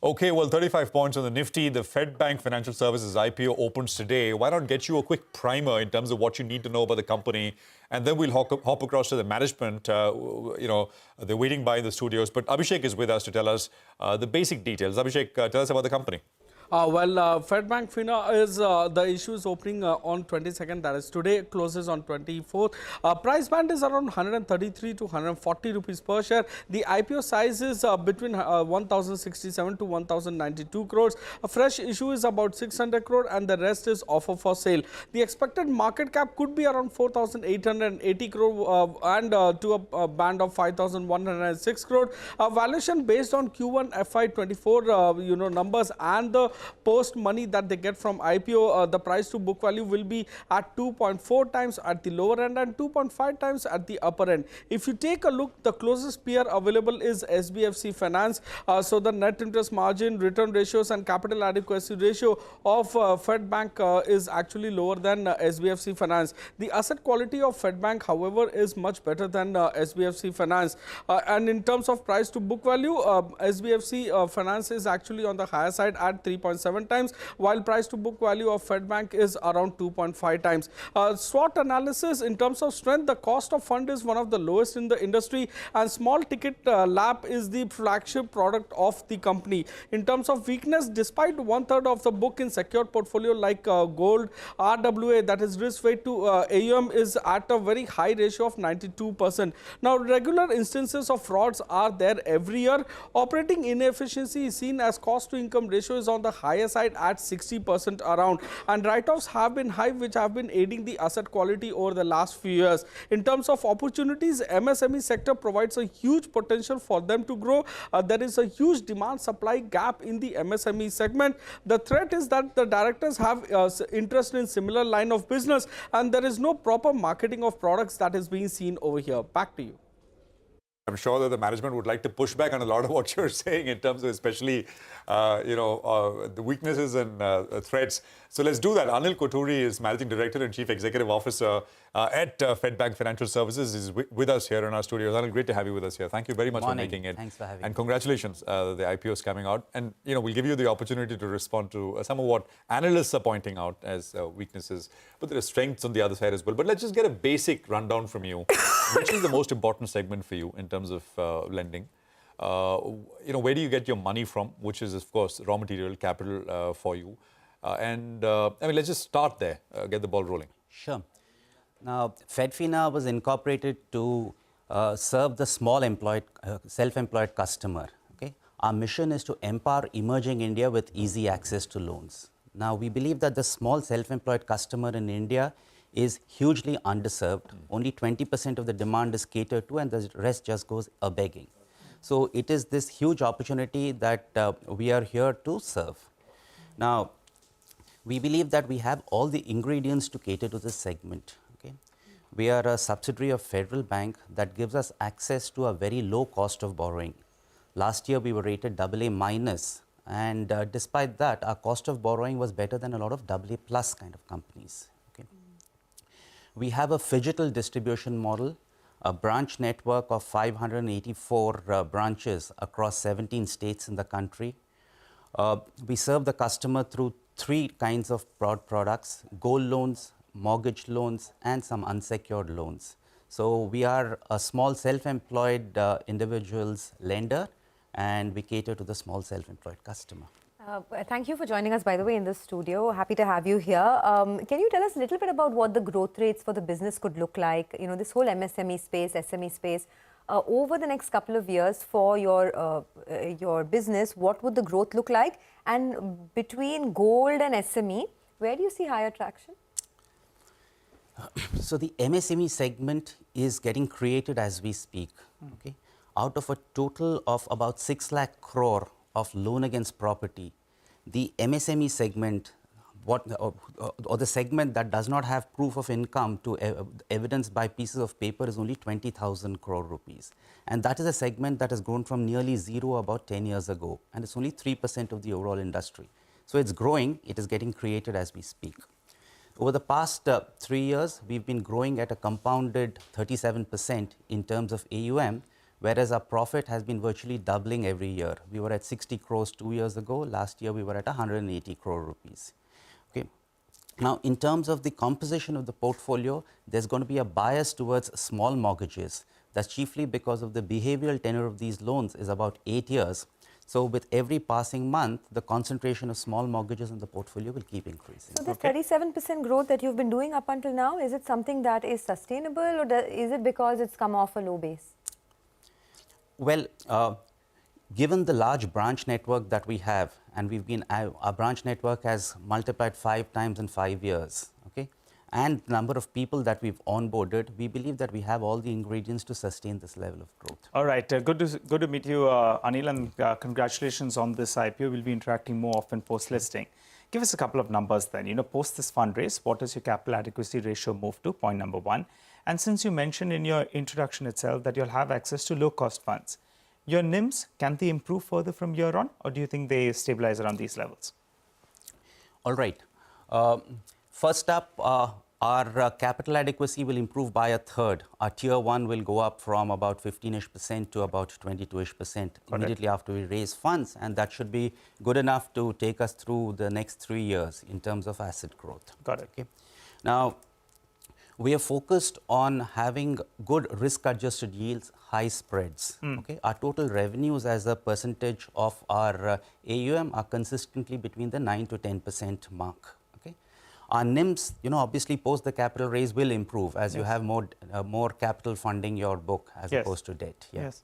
[SPEAKER 4] Okay, well, 35 points on the Nifty. The Fedbank Financial Services IPO opens today. Why not get you a quick primer in terms of what you need to know about the company? And then we'll hop across to the management. They're waiting by in the studios. But Abhishek is with us to tell us the basic details. Abhishek, tell us about the company.
[SPEAKER 8] Fedbank Fina is the issue is opening on 22nd, that is today, closes on 24th. Price band is around 133 to 140 rupees per share. The IPO size is between 1,067 to 1,092 crores. A fresh issue is about 600 crore and the rest is offer for sale. The expected market cap could be around 4,880 crore and to a band of 5,106 crore. Valuation based on Q1 FY24 numbers and the post money that they get from IPO. The price to book value will be at 2.4 times at the lower end and 2.5 times at the upper end. If you take a look, the closest peer available is SBFC Finance. So the net interest margin, return ratios and capital adequacy ratio of Fedbank is actually lower than SBFC Finance. The asset quality of Fedbank, however, is much better than SBFC Finance. And in terms of price to book value, SBFC Finance is actually on the higher side at 3.7 times, while price to book value of Fedbank is around 2.5 times. SWOT analysis, in terms of strength, the cost of fund is one of the lowest in the industry, and small ticket LAP is the flagship product of the company. In terms of weakness, despite 1/3 of the book in secured portfolio like gold, RWA, that is risk weight to AUM, is at a very high ratio of 92%. Now, regular instances of frauds are there every year. Operating inefficiency is seen as cost to income ratio is on the higher side at 60% around, and write-offs have been high, which have been aiding the asset quality over the last few years. In terms of opportunities, MSME sector provides a huge potential for them to grow. There is a huge demand-supply gap in the MSME segment. The threat is that the directors have interest in similar line of business, and there is no proper marketing of products that is being seen over here. Back to you.
[SPEAKER 4] I'm sure that the management would like to push back on a lot of what you're saying in terms of especially, the weaknesses and threats. So let's do that. Anil Koturi is Managing Director and Chief Executive Officer at Fedbank Financial Services. Is with us here in our studios. Anil, great to have you with us here. Thank you very much for making it.
[SPEAKER 9] Thanks for having me.
[SPEAKER 4] And congratulations, the IPO is coming out. And, we'll give you the opportunity to respond to some of what analysts are pointing out as weaknesses. But there are strengths on the other side as well. But let's just get a basic rundown from you. Which is the most important segment for you in terms of lending? Where do you get your money from, which is, of course, raw material, capital for you? Let's just start there, get the ball rolling.
[SPEAKER 9] Sure. Now, FedFina was incorporated to serve the small self-employed customer. Okay? Our mission is to empower emerging India with easy access to loans. Now, we believe that the small self-employed customer in India is hugely underserved. Only 20% of the demand is catered to, and the rest just goes a-begging. So it is this huge opportunity that we are here to serve. Now, we believe that we have all the ingredients to cater to this segment. Okay? We are a subsidiary of Federal Bank that gives us access to a very low cost of borrowing. Last year, we were rated AA minus, and despite that, our cost of borrowing was better than a lot of AA plus kind of companies. We have a phygital distribution model, a branch network of 584 branches across 17 states in the country. We serve the customer through 3 kinds of broad products: gold loans, mortgage loans, and some unsecured loans. So we are a small self-employed individuals lender, and we cater to the small self-employed customer.
[SPEAKER 2] Thank you for joining us, by the way, in the studio. Happy to have you here. Can you tell us a little bit about what the growth rates for the business could look like? This whole MSME space, SME space, over the next couple of years for your business, what would the growth look like? And between gold and SME, where do you see higher traction?
[SPEAKER 9] So the MSME segment is getting created as we speak. Okay? Out of a total of about 6 lakh crore of loan against property, the MSME segment, or the segment that does not have proof of income to evidence by pieces of paper, is only 20,000 crore rupees. And that is a segment that has grown from nearly zero about 10 years ago, and it's only 3% of the overall industry. So it's growing, it is getting created as we speak. Over the past 3 years, we've been growing at a compounded 37% in terms of AUM, whereas our profit has been virtually doubling every year. We were at 60 crores 2 years ago. Last year, we were at 180 crore rupees. Okay. Now, in terms of the composition of the portfolio, there's going to be a bias towards small mortgages. That's chiefly because of the behavioral tenure of these loans is about 8 years. So with every passing month, the concentration of small mortgages in the portfolio will keep increasing.
[SPEAKER 2] So the 37% growth that you've been doing up until now, is it something that is sustainable, or is it because it's come off a low base?
[SPEAKER 9] Well, given the large branch network that we have, and our branch network has multiplied 5 times in 5 years, okay? and the number of people that we've onboarded, we believe that we have all the ingredients to sustain this level of growth.
[SPEAKER 3] All right. Good to meet you, Anil, and congratulations on this IPO. We'll be interacting more often post-listing. Give us a couple of numbers then. Post this fundraise, what does your capital adequacy ratio move to? Point number one. And since you mentioned in your introduction itself that you'll have access to low-cost funds, your NIMs, can they improve further from here on, or do you think they stabilize around these levels?
[SPEAKER 9] All right. First up, our capital adequacy will improve by a third. Our tier 1 will go up from about 15% to about 22% immediately after we raise funds, and that should be good enough to take us through the next 3 years in terms of asset growth.
[SPEAKER 3] Got it.
[SPEAKER 9] Okay. Now, we are focused on having good risk-adjusted yields, high spreads. Okay, our total revenues as a percentage of our AUM are consistently between the 9 to 10% mark. Okay, our NIMs, obviously post the capital raise will improve as you have more capital funding your book as opposed to debt.
[SPEAKER 3] Yes.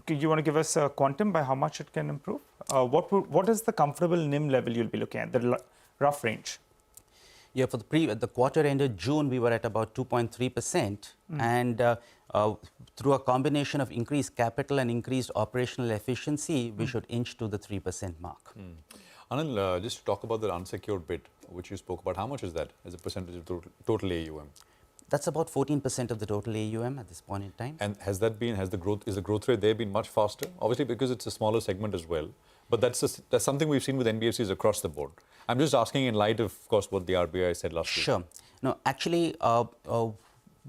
[SPEAKER 3] You want to give us a quantum by how much it can improve? What is the comfortable NIM level you'll be looking at? The rough range.
[SPEAKER 9] Yeah, for the quarter ended June, we were at about 2.3%, and through a combination of increased capital and increased operational efficiency, we should inch to the 3% mark.
[SPEAKER 4] Anil, just to talk about the unsecured bit, which you spoke about, how much is that as a percentage of total AUM?
[SPEAKER 9] That's about 14% of the total AUM at this point in time.
[SPEAKER 4] And is the growth rate there been much faster? Obviously, because it's a smaller segment as well. But that's something we've seen with NBFCs across the board. I'm just asking in light of course, what the RBI said last week.
[SPEAKER 9] Sure. No, actually,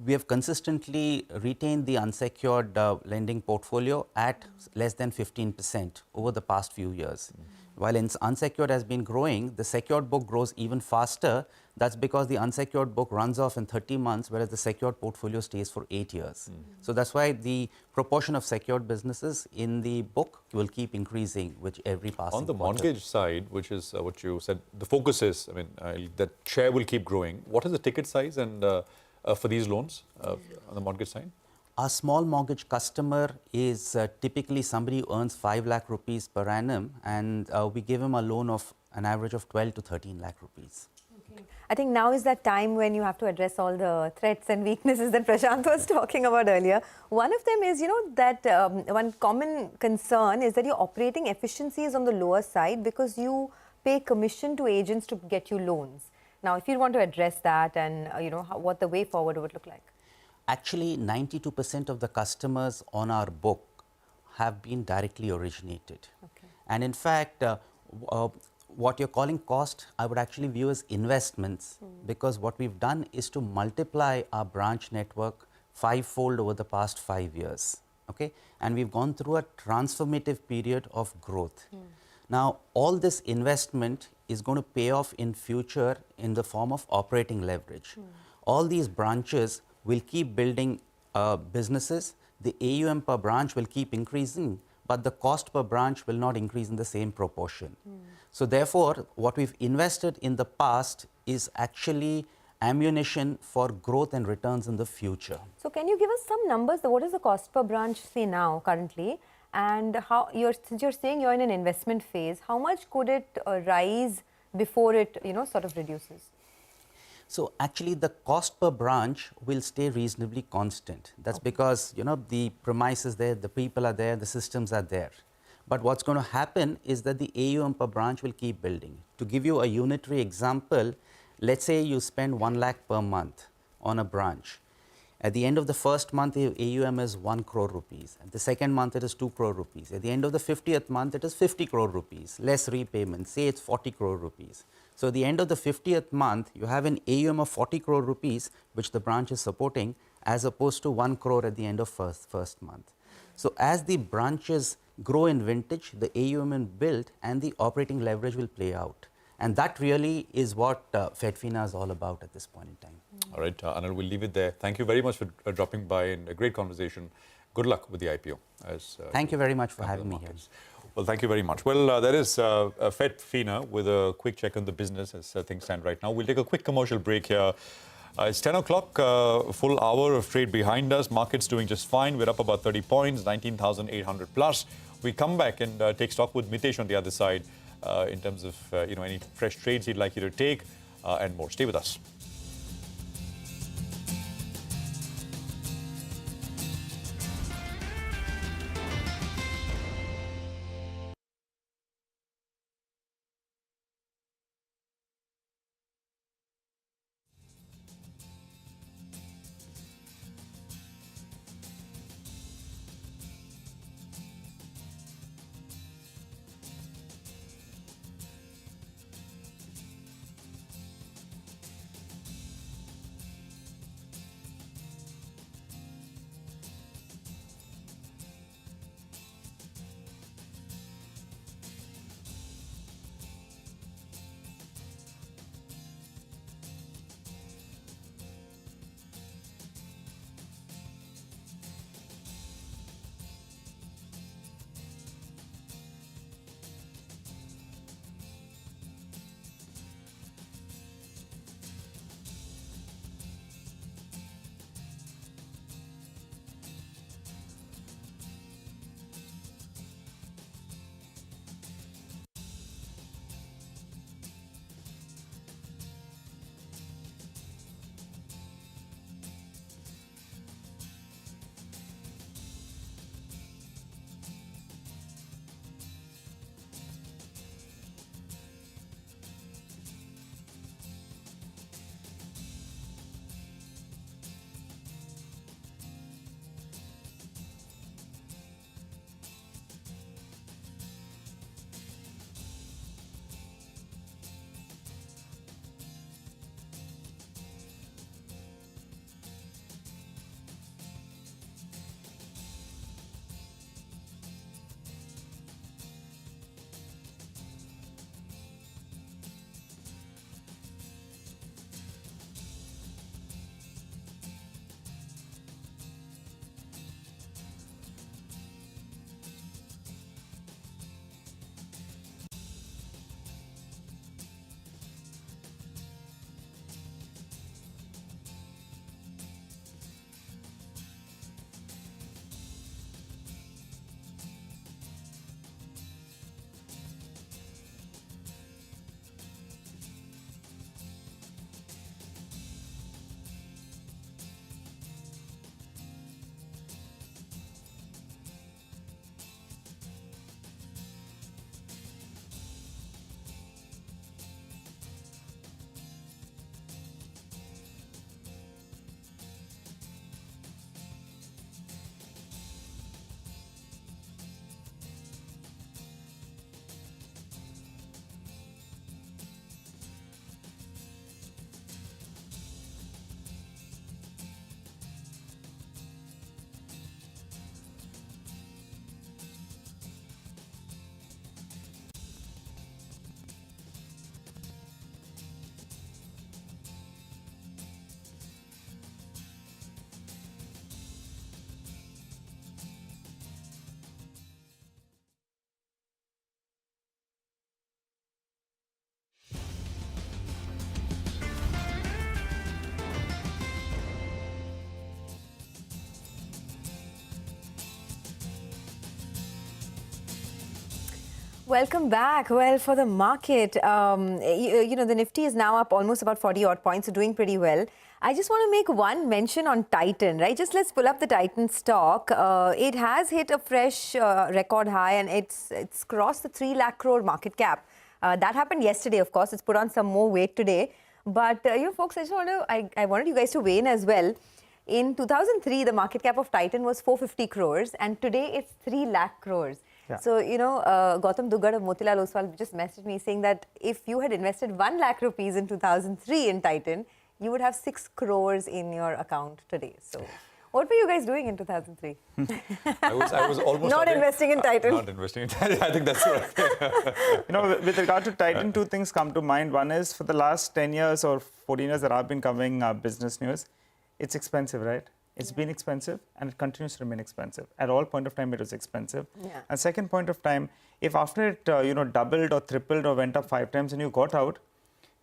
[SPEAKER 9] we have consistently retained the unsecured lending portfolio at less than 15% over the past few years. While unsecured has been growing, the secured book grows even faster. That's because the unsecured book runs off in 30 months, whereas the secured portfolio stays for 8 years. So that's why the proportion of secured businesses in the book will keep increasing with every passing
[SPEAKER 4] On the
[SPEAKER 9] quarter.
[SPEAKER 4] mortgage side, which is what you said, the focus is, that share will keep growing. What is the ticket size and for these loans on the mortgage side?
[SPEAKER 9] Our small mortgage customer is typically somebody who earns 5 lakh rupees per annum, and we give him a loan of an average of 12 to 13 lakh rupees.
[SPEAKER 2] Okay. I think now is that time when you have to address all the threats and weaknesses that Prashant was talking about earlier. One of them is, that one common concern is that your operating efficiency is on the lower side because you pay commission to agents to get you loans. Now, if you want to address that and, what the way forward would look like.
[SPEAKER 9] Actually, 92% of the customers on our book have been directly originated.
[SPEAKER 2] Okay.
[SPEAKER 9] And in fact, what you're calling cost, I would actually view as investments, because what we've done is to multiply our branch network 5-fold over the past 5 years. Okay? And we've gone through a transformative period of growth. Now, all this investment is going to pay off in future in the form of operating leverage. All these branches will keep building businesses. The AUM per branch will keep increasing, but the cost per branch will not increase in the same proportion. So therefore, what we've invested in the past is actually ammunition for growth and returns in the future.
[SPEAKER 2] So can you give us some numbers? What is the cost per branch, say now, currently? And how since you're saying you're in an investment phase, how much could it rise before it, sort of reduces?
[SPEAKER 9] So actually the cost per branch will stay reasonably constant. That's because, the premise is there, the people are there, the systems are there. But what's going to happen is that the AUM per branch will keep building. To give you a unitary example, let's say you spend 1 lakh per month on a branch. At the end of the first month, the AUM is 1 crore rupees. At the second month, it is 2 crore rupees. At the end of the 50th month, it is 50 crore rupees, less repayment. Say it's 40 crore rupees. So at the end of the 50th month, you have an AUM of 40 crore rupees, which the branch is supporting, as opposed to 1 crore at the end of first month. So as the branches grow in vintage, the AUM will build and the operating leverage will play out. And that really is what FedFina is all about at this point in time.
[SPEAKER 4] All right, Anil, we'll leave it there. Thank you very much for dropping by and a great conversation. Good luck with the IPO.
[SPEAKER 9] Thank you very much for having me here.
[SPEAKER 4] Well, thank you very much. Well, there is FedFina with a quick check on the business as things stand right now. We'll take a quick commercial break here. It's 10 o'clock, full hour of trade behind us. Market's doing just fine. We're up about 30 points, 19,800 plus. We come back and take stock with Mitesh on the other side in terms of any fresh trades he'd like you to take and more. Stay with us.
[SPEAKER 2] Welcome back. Well, for the market, you know, the Nifty is now up almost about 40 odd points, so doing pretty well. I just want to make one mention on Titan, right? Just let's pull up the Titan stock. It has hit a fresh record high, and it's crossed the 3 lakh crore market cap. That happened yesterday, of course. It's put on some more weight today. But, you know, folks, I wanted you guys to weigh in as well. In 2003, the market cap of Titan was 450 crores, and today it's 3 lakh crores. Yeah. So, you know, Gautam Dugad of Motilal Oswal just messaged me saying that if you had invested 1 lakh rupees in 2003 in Titan, you would have 6 crores in your account today. So, what were you guys doing in 2003?
[SPEAKER 4] I was almost
[SPEAKER 2] not investing in Titan.
[SPEAKER 4] Not investing in Titan. I think that's right.
[SPEAKER 3] You know, with regard to Titan, two things come to mind. One is for the last 10 years or 14 years that I've been covering business news, it's expensive, right? It's been expensive and it continues to remain expensive. At all point of time, it was expensive. Yeah. And second point of time, if after it, you know, doubled or tripled or went up 5 times and you got out,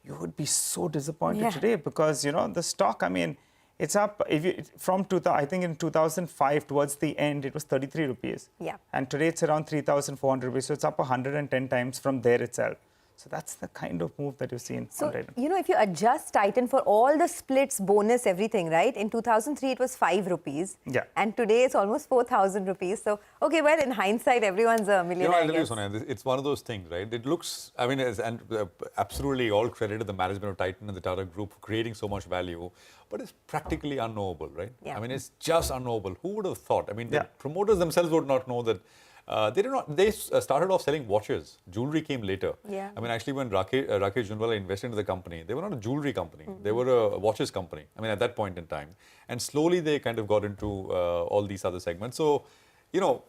[SPEAKER 3] you would be so disappointed today because, you know, the stock, I mean, it's up. If you, from I think in 2005 towards the end, it was 33 rupees. Yeah. And today it's around 3,400 rupees. So it's up 110 times from there itself. So that's the kind of move that you've seen on Titan.
[SPEAKER 2] You know, if you adjust Titan for all the splits, bonus, everything, right? In 2003, it was 5 rupees. Yeah. And today it's almost 4,000 rupees. So, okay, well, in hindsight, everyone's a millionaire.
[SPEAKER 4] You know, I'll tell you, Sonia, it's one of those things, right? It looks, I mean, absolutely all credit to the management of Titan and the Tata Group for creating so much value, but it's practically unknowable, right? Yeah. I mean, it's just unknowable. Who would have thought? I mean, the promoters themselves would not know that. They started off selling watches. Jewelry came later. Yeah. I mean, actually, when Rakesh Jhunwala invested into the company, they were not a jewelry company. They were a watches company. I mean, at that point in time. And slowly, they kind of got into all these other segments. So, you know,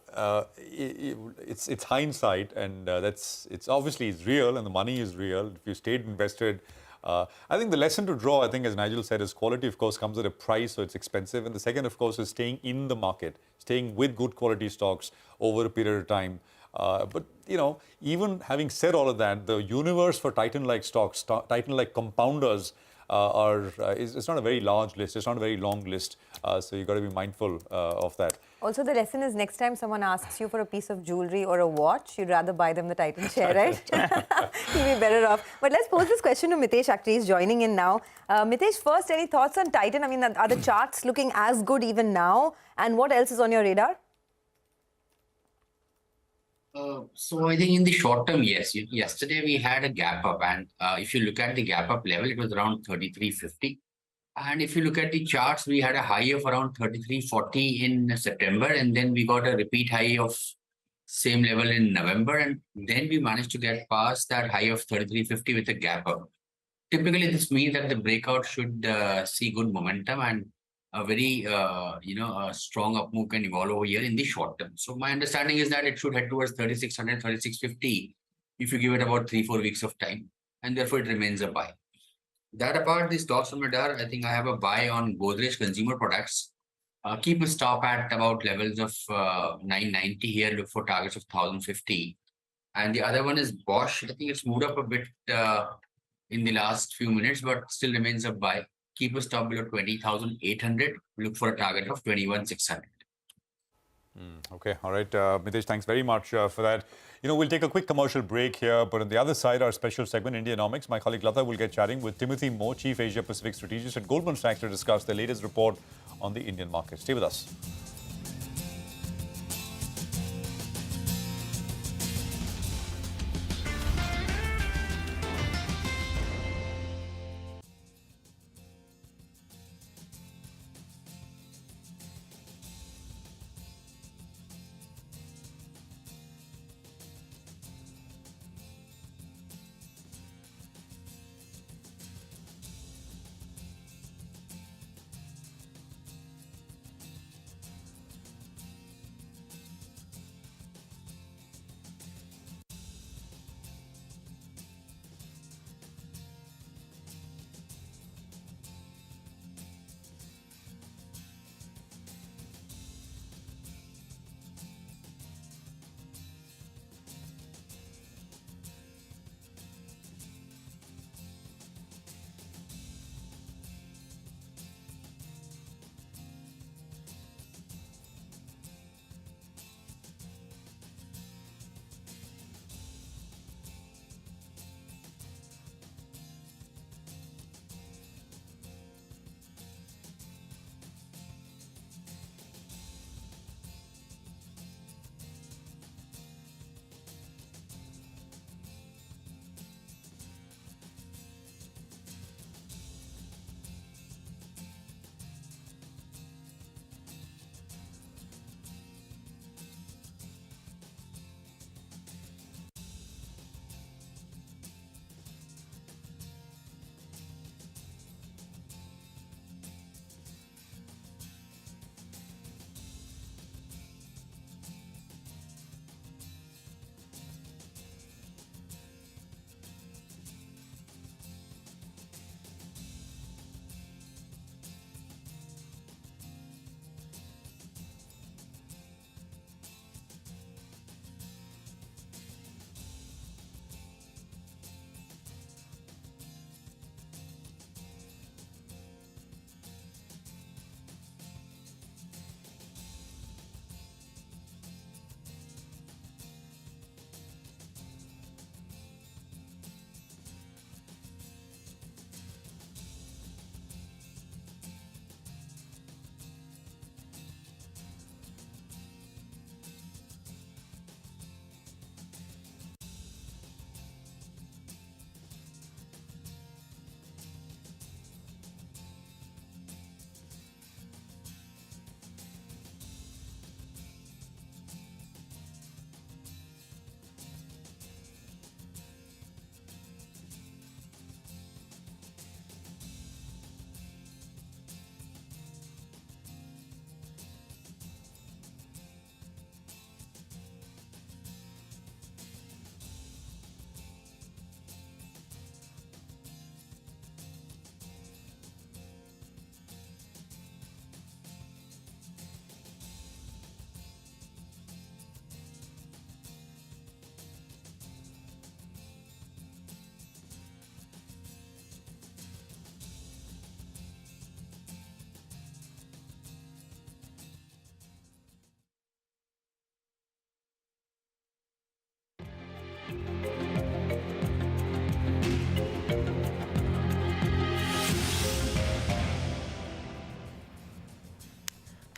[SPEAKER 4] it's hindsight, and it's obviously it's real, and the money is real. If you stayed invested, I think the lesson to draw, I think, as Nigel said, is quality, of course, comes at a price, so it's expensive. And the second, of course, is staying in the market, staying with good quality stocks over a period of time. But, you know, even having said all of that, the universe for Titan-like stocks, Titan-like compounders, it's not a very large list. It's not a very long list. So you've got to be mindful of that.
[SPEAKER 2] Also, the lesson is next time someone asks you for a piece of jewelry or a watch, you'd rather buy them the Titan share, right? You'll be better off. But let's pose this question to Mitesh. Actually, he's joining in now. Mitesh, first, any thoughts on Titan? I mean, are the charts looking as good even now? And what else is on your radar?
[SPEAKER 10] So I think in the short term, yes. Yesterday we had a gap up, and if you look at the gap up level, it was around 33.50. And if you look at the charts, we had a high of around 33.40 in September, and then we got a repeat high of same level in November, and then we managed to get past that high of 33.50 with a gap up. Typically, this means that the breakout should see good momentum, and a very a strong up move can evolve over here in the short term. So my understanding is that it should head towards 3600, 3650 if you give it about 3-4 weeks of time, and therefore it remains a buy. That apart, the stocks on my radar, I think I have a buy on Godrej Consumer Products. Keep a stop at about levels of 990 here. Look for targets of 1050. And the other one is Bosch. I think it's moved up a bit in the last few minutes, but still remains a buy. Keep a stop below 20,800. Look for a target of 21,600.
[SPEAKER 4] Okay, all right. Mitesh, thanks very much for that. You know, we'll take a quick commercial break here, but on the other side, our special segment, Indianomics, my colleague Lata will get chatting with Timothy Moe, Chief Asia Pacific Strategist at Goldman Sachs, to discuss the latest report on the Indian market. Stay with us.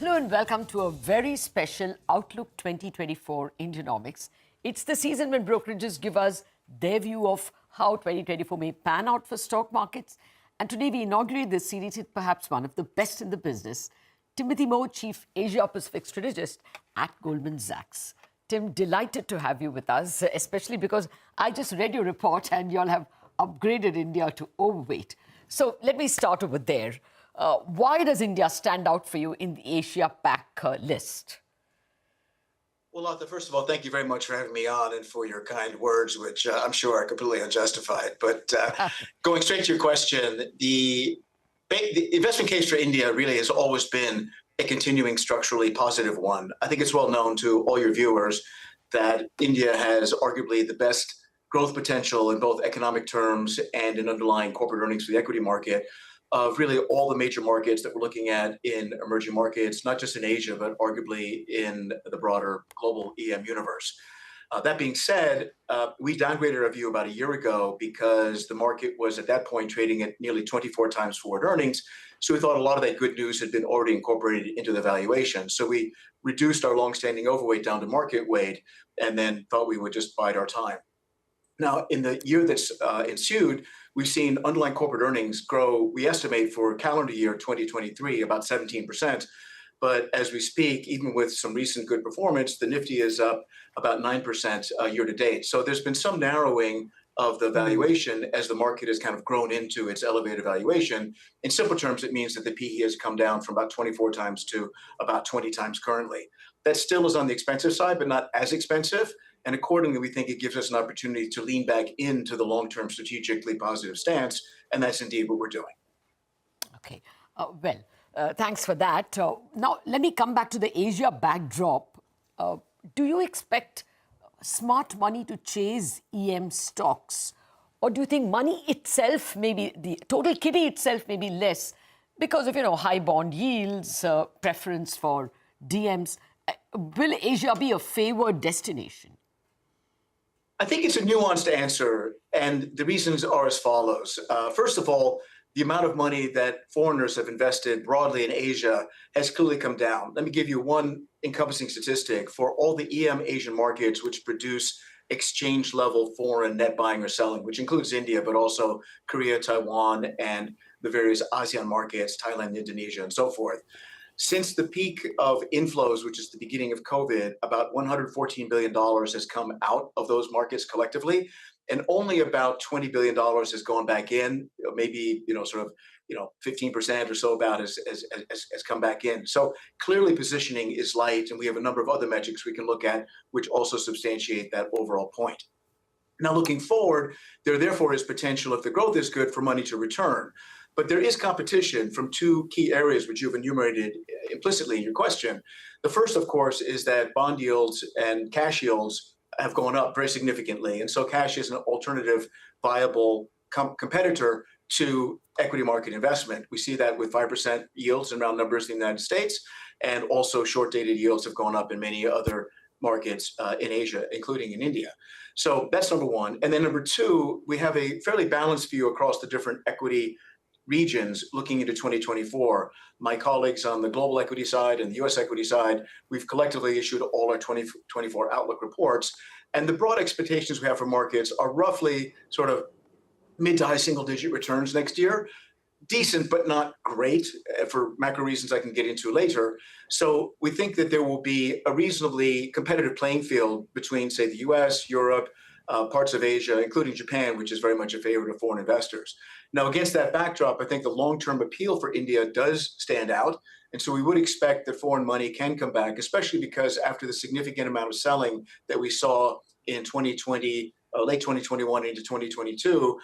[SPEAKER 11] Hello and welcome to a very special Outlook 2024 Indianomics. It's the season when brokerages give us their view of how 2024 may pan out for stock markets. And today we inaugurate this series with perhaps one of the best in the business, Timothy Moe, Chief Asia Pacific Strategist at Goldman Sachs. Tim, delighted to have you with us, especially because I just read your report and you all have upgraded India to overweight. So let me start over there. Why does India stand out for you in the Asia Pac list?
[SPEAKER 12] Well, Arthur, first of all, thank you very much for having me on and for your kind words, which I'm sure are completely unjustified. But going straight to your question, the investment case for India really has always been a continuing structurally positive one. I think it's well known to all your viewers that India has arguably the best growth potential in both economic terms and in underlying corporate earnings for the equity market of really all the major markets that we're looking at in emerging markets, not just in Asia, but arguably in the broader global EM universe. That being said, we downgraded our view about a year ago because the market was at that point trading at nearly 24 times forward earnings. So we thought a lot of that good news had been already incorporated into the valuation. So we reduced our longstanding overweight down to market weight and then thought we would just bide our time. Now, in the year that's ensued, we've seen underlying corporate earnings grow, we estimate for calendar year 2023, about 17%. But as we speak, even with some recent good performance, the Nifty is up about 9% year to date. So there's been some narrowing of the valuation as the market has kind of grown into its elevated valuation. In simple terms, it means that the PE has come down from about 24 times to about 20 times currently. That still is on the expensive side, but not as expensive. And accordingly, we think it gives us an opportunity to lean back into the long-term strategically positive stance. And that's indeed what we're doing.
[SPEAKER 11] Okay. Thanks for that. Now, let me come back to the Asia backdrop. Do you expect smart money to chase EM stocks? Or do you think money itself, maybe the total kitty itself may be less because of, high bond yields, preference for DMs? Will Asia be a favored destination?
[SPEAKER 12] I think it's a nuanced answer, and the reasons are as follows. First of all, the amount of money that foreigners have invested broadly in Asia has clearly come down. Let me give you one encompassing statistic. For all the EM Asian markets which produce exchange-level foreign net buying or selling, which includes India, but also Korea, Taiwan, and the various ASEAN markets, Thailand, Indonesia, and so forth. Since the peak of inflows, which is the beginning of COVID, about $114 billion has come out of those markets collectively, and only about $20 billion has gone back in. Maybe 15% or so about has come back in. So clearly positioning is light, and we have a number of other metrics we can look at which also substantiate that overall point. Now, looking forward, there therefore is potential, if the growth is good, for money to return. But there is competition from two key areas which you've enumerated implicitly in your question. The first, of course, is that bond yields and cash yields have gone up very significantly. And so cash is an alternative, viable competitor to equity market investment. We see that with 5% yields in round numbers in the United States, and also short-dated yields have gone up in many other markets in Asia, including in India. So that's number one. And then number two, we have a fairly balanced view across the different equity regions looking into 2024. My colleagues on the global equity side and the US equity side, we've collectively issued all our 2024 outlook reports. And the broad expectations we have for markets are roughly sort of mid to high single digit returns next year. Decent, but not great for macro reasons I can get into later. So we think that there will be a reasonably competitive playing field between, say, the US, Europe, parts of Asia, including Japan, which is very much a favorite of foreign investors. Now, against that backdrop, I think the long-term appeal for India does stand out. And so we would expect that foreign money can come back, especially because after the significant amount of selling that we saw in 2020, late 2021 into 2022,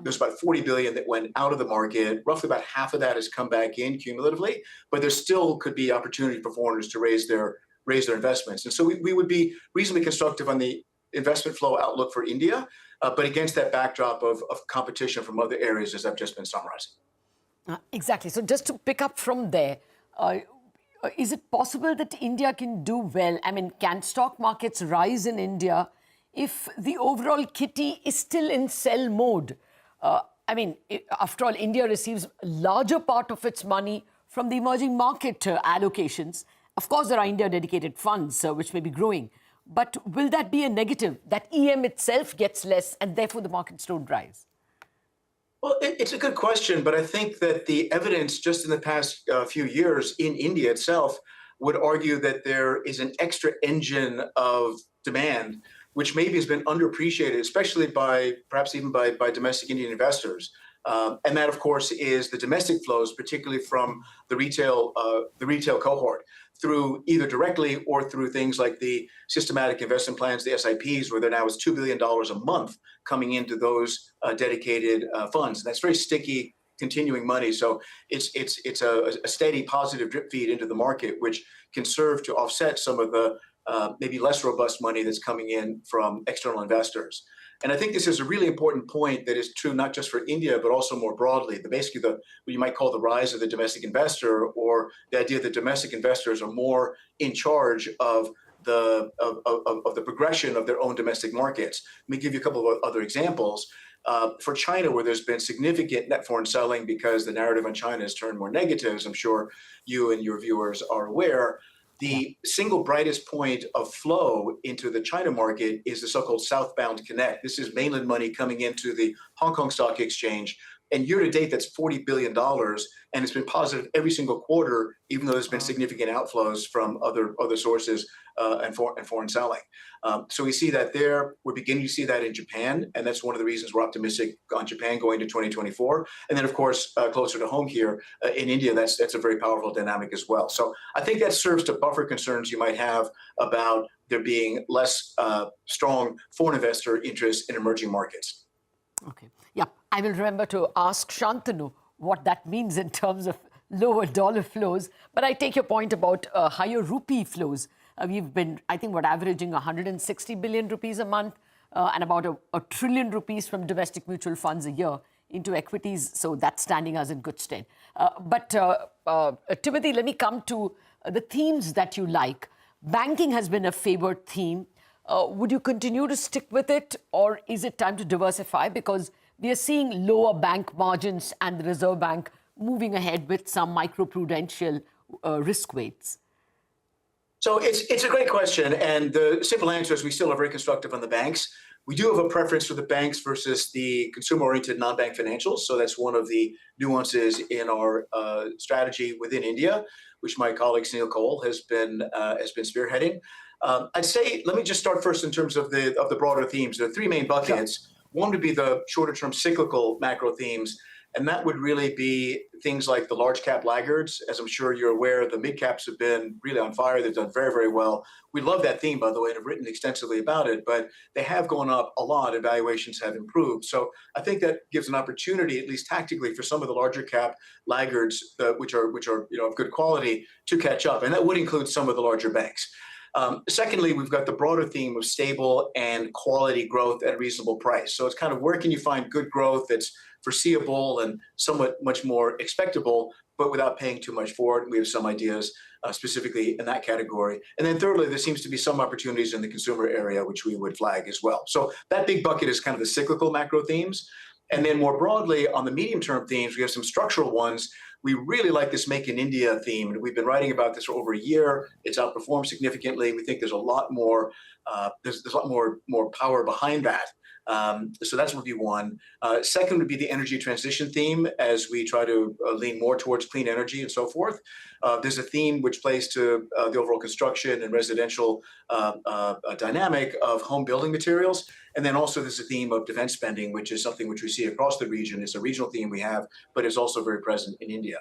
[SPEAKER 12] there's about 40 billion that went out of the market. Roughly about half of that has come back in cumulatively, but there still could be opportunity for foreigners to raise their investments. And so we would be reasonably constructive on the investment flow outlook for India, but against that backdrop of competition from other areas, as I've just been summarizing.
[SPEAKER 11] Exactly. So just to pick up from there, is it possible that India can do well? I mean, can stock markets rise in India if the overall kitty is still in sell mode? After all, India receives a larger part of its money from the emerging market allocations. Of course, there are India-dedicated funds, which may be growing. But will that be a negative, that EM itself gets less and therefore the markets don't rise?
[SPEAKER 12] Well, it's a good question, but I think that the evidence just in the past few years in India itself would argue that there is an extra engine of demand, which maybe has been underappreciated, especially by perhaps even by domestic Indian investors. And that, of course, is the domestic flows, particularly from the retail cohort, through either directly or through things like the systematic investment plans, the SIPs, where there now is $2 billion a month coming into those dedicated funds. And that's very sticky, continuing money. So it's a steady positive drip feed into the market, which can serve to offset some of the maybe less robust money that's coming in from external investors. And I think this is a really important point that is true not just for India, but also more broadly. Basically, what you might call the rise of the domestic investor, or the idea that domestic investors are more in charge of the progression of their own domestic markets. Let me give you a couple of other examples. For China, where there's been significant net foreign selling because the narrative on China has turned more negative, as I'm sure you and your viewers are aware, the single brightest point of flow into the China market is the so-called southbound connect. This is mainland money coming into the Hong Kong Stock Exchange. And year to date, that's $40 billion. And it's been positive every single quarter, even though there's been significant outflows from other sources and foreign selling. So we see that there. We're beginning to see that in Japan. And that's one of the reasons we're optimistic on Japan going to 2024. And then, of course, closer to home here in India, that's a very powerful dynamic as well. So I think that serves to buffer concerns you might have about there being less strong foreign investor interest in emerging markets.
[SPEAKER 11] Okay. Yeah, I will remember to ask Shantanu what that means in terms of lower dollar flows. But I take your point about higher rupee flows. We've been, I think, averaging 160 billion rupees a month and about a trillion rupees from domestic mutual funds a year into equities. So that's standing us in good stead. But Timothy, let me come to the themes that you like. Banking has been a favored theme. Would you continue to stick with it, or is it time to diversify? Because we are seeing lower bank margins and the Reserve Bank moving ahead with some microprudential risk weights.
[SPEAKER 12] So it's a great question. And the simple answer is we still are very constructive on the banks. We do have a preference for the banks versus the consumer-oriented non-bank financials. So that's one of the nuances in our strategy within India, which my colleague Sunil Cole has been spearheading. I'd say, let me just start first in terms of the broader themes. There are three main buckets. Sure. One would be the shorter-term cyclical macro themes, and that would really be things like the large cap laggards. As I'm sure you're aware, the mid caps have been really on fire. They've done very, very well. We love that theme, by the way, and have written extensively about it, but they have gone up a lot and valuations have improved. So I think that gives an opportunity, at least tactically, for some of the larger cap laggards, which are of good quality, to catch up. And that would include some of the larger banks. Secondly, we've got the broader theme of stable and quality growth at a reasonable price. So it's kind of where can you find good growth that's foreseeable and somewhat much more expectable, but without paying too much for it. We have some ideas specifically in that category. And then thirdly, there seems to be some opportunities in the consumer area, which we would flag as well. So that big bucket is kind of the cyclical macro themes. And then more broadly, on the medium-term themes, we have some structural ones. We really like this Make in India theme. We've been writing about this for over a year. It's outperformed significantly. We think there's a lot more, there's a lot more power behind that. So that's would be one. Second would be the energy transition theme as we try to lean more towards clean energy and so forth. There's a theme which plays to the overall construction and residential dynamic of home building materials. And then also there's a theme of defense spending, which is something which we see across the region. It's a regional theme we have, but it's also very present in India.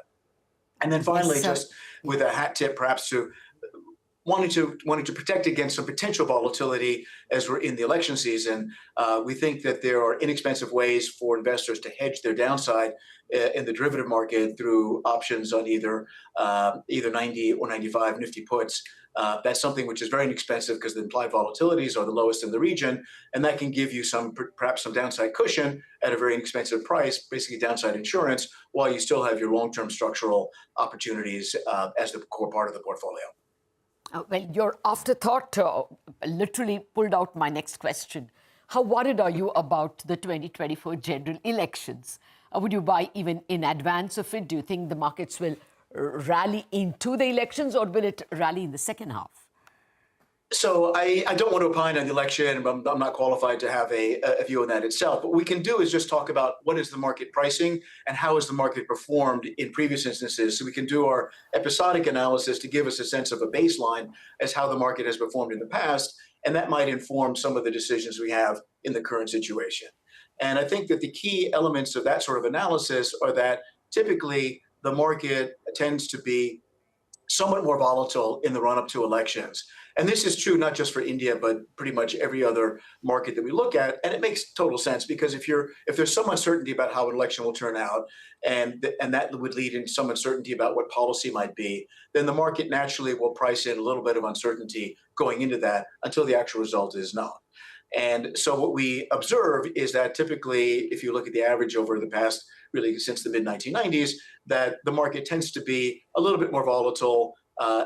[SPEAKER 12] And then finally, just with a hat tip perhaps to wanting to protect against some potential volatility as we're in the election season, we think that there are inexpensive ways for investors to hedge their downside in the derivative market through options on either 90 or 95 Nifty puts. That's something which is very inexpensive because the implied volatilities are the lowest in the region, and that can give you perhaps some downside cushion at a very inexpensive price, basically downside insurance, while you still have your long-term structural opportunities as the core part of the portfolio.
[SPEAKER 11] Well, your afterthought literally pulled out my next question. How worried are you about the 2024 general elections? Would you buy even in advance of it? Do you think the markets will rally into the elections, or will it rally in the second half?
[SPEAKER 12] So I don't want to opine on the election. I'm not qualified to have a view on that itself. What we can do is just talk about what is the market pricing and how has the market performed in previous instances. So we can do our episodic analysis to give us a sense of a baseline as how the market has performed in the past. And that might inform some of the decisions we have in the current situation. And I think that the key elements of that sort of analysis are that typically the market tends to be somewhat more volatile in the run-up to elections. And this is true not just for India, but pretty much every other market that we look at. And it makes total sense because if there's some uncertainty about how an election will turn out, and that would lead into some uncertainty about what policy might be, then the market naturally will price in a little bit of uncertainty going into that until the actual result is known. And so what we observe is that typically, if you look at the average over the past, really since the mid-1990s, that the market tends to be a little bit more volatile,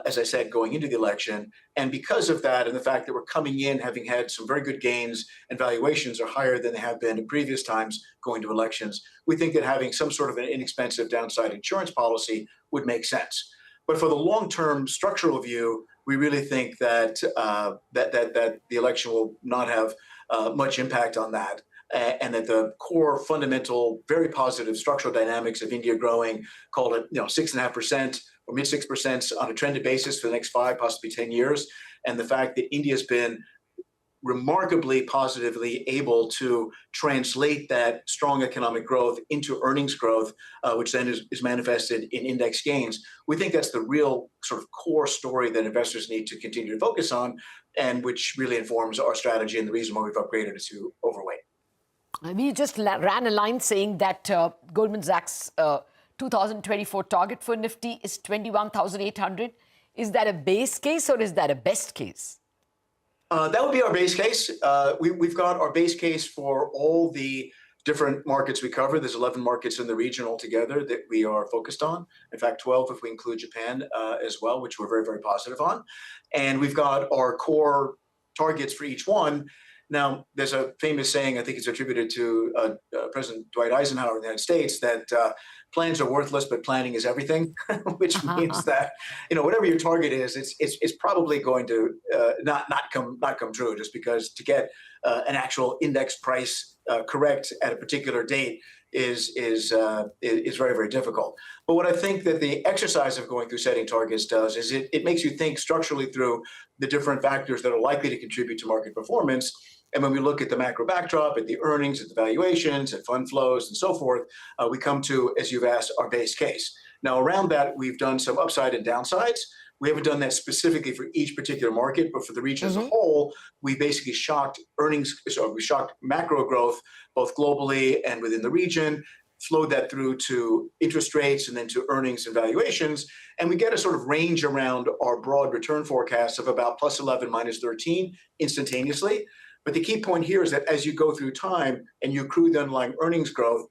[SPEAKER 12] as I said, going into the election. And because of that, and the fact that we're coming in having had some very good gains and valuations are higher than they have been in previous times going to elections, we think that having some sort of an inexpensive downside insurance policy would make sense. But for the long-term structural view, we really think that that the election will not have much impact on that, and that the core fundamental, very positive structural dynamics of India growing, call it 6.5% or mid 6% on a trended basis for the next 5, possibly 10 years, and the fact that India's been remarkably positively able to translate that strong economic growth into earnings growth, which then is manifested in index gains. We think that's the real sort of core story that investors need to continue to focus on, and which really informs our strategy and the reason why we've upgraded it to overweight.
[SPEAKER 11] We just ran a line saying that Goldman Sachs' 2024 target for Nifty is 21,800. Is that a base case or is that a best case?
[SPEAKER 12] That would be our base case. We've got our base case for all the different markets we cover. There's 11 markets in the region altogether that we are focused on. In fact, 12 if we include Japan as well, which we're very, very positive on. And we've got our core targets for each one. Now, there's a famous saying, I think it's attributed to President Dwight Eisenhower in the United States, that plans are worthless, but planning is everything, which means that whatever your target is, it's probably going to not come true, just because to get an actual index price correct at a particular date is very, very difficult. But what I think that the exercise of going through setting targets does is it makes you think structurally through the different factors that are likely to contribute to market performance. And when we look at the macro backdrop, at the earnings, at the valuations, at fund flows, and so forth, we come to, as you've asked, our base case. Now, around that, we've done some upside and downsides. We haven't done that specifically for each particular market, but for the region as a whole, we basically shocked earnings, so we shocked macro growth, both globally and within the region, flowed that through to interest rates and then to earnings and valuations. And we get a sort of range around our broad return forecast of about +11, -13 instantaneously. But the key point here is that as you go through time and you accrue the underlying earnings growth,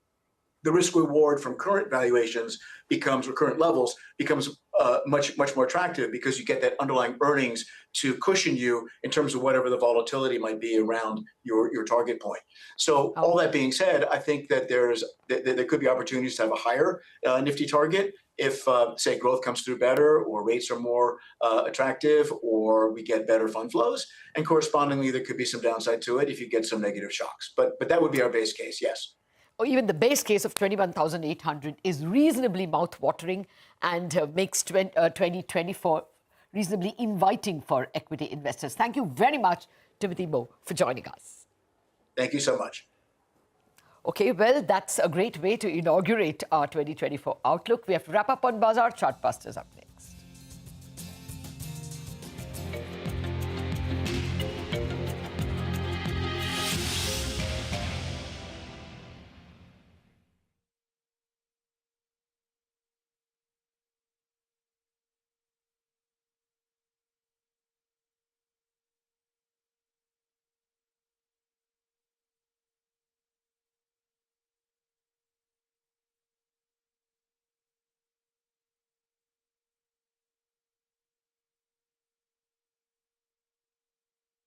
[SPEAKER 12] the risk reward from current valuations becomes, or current levels, becomes much more attractive, because you get that underlying earnings to cushion you in terms of whatever the volatility might be around your target point. So all that being said, I think that there could be opportunities to have a higher Nifty target if, say, growth comes through better, or rates are more attractive, or we get better fund flows. And correspondingly, there could be some downside to it if you get some negative shocks. But that would be our base case, yes.
[SPEAKER 11] Or even the base case of 21,800 is reasonably mouth-watering and makes 2024 reasonably inviting for equity investors. Thank you very much, Timothy Moe, for joining us.
[SPEAKER 12] Thank you so much.
[SPEAKER 11] Okay, well, that's a great way to inaugurate our 2024 outlook. We have to wrap up on Bazaar Chartbusters update.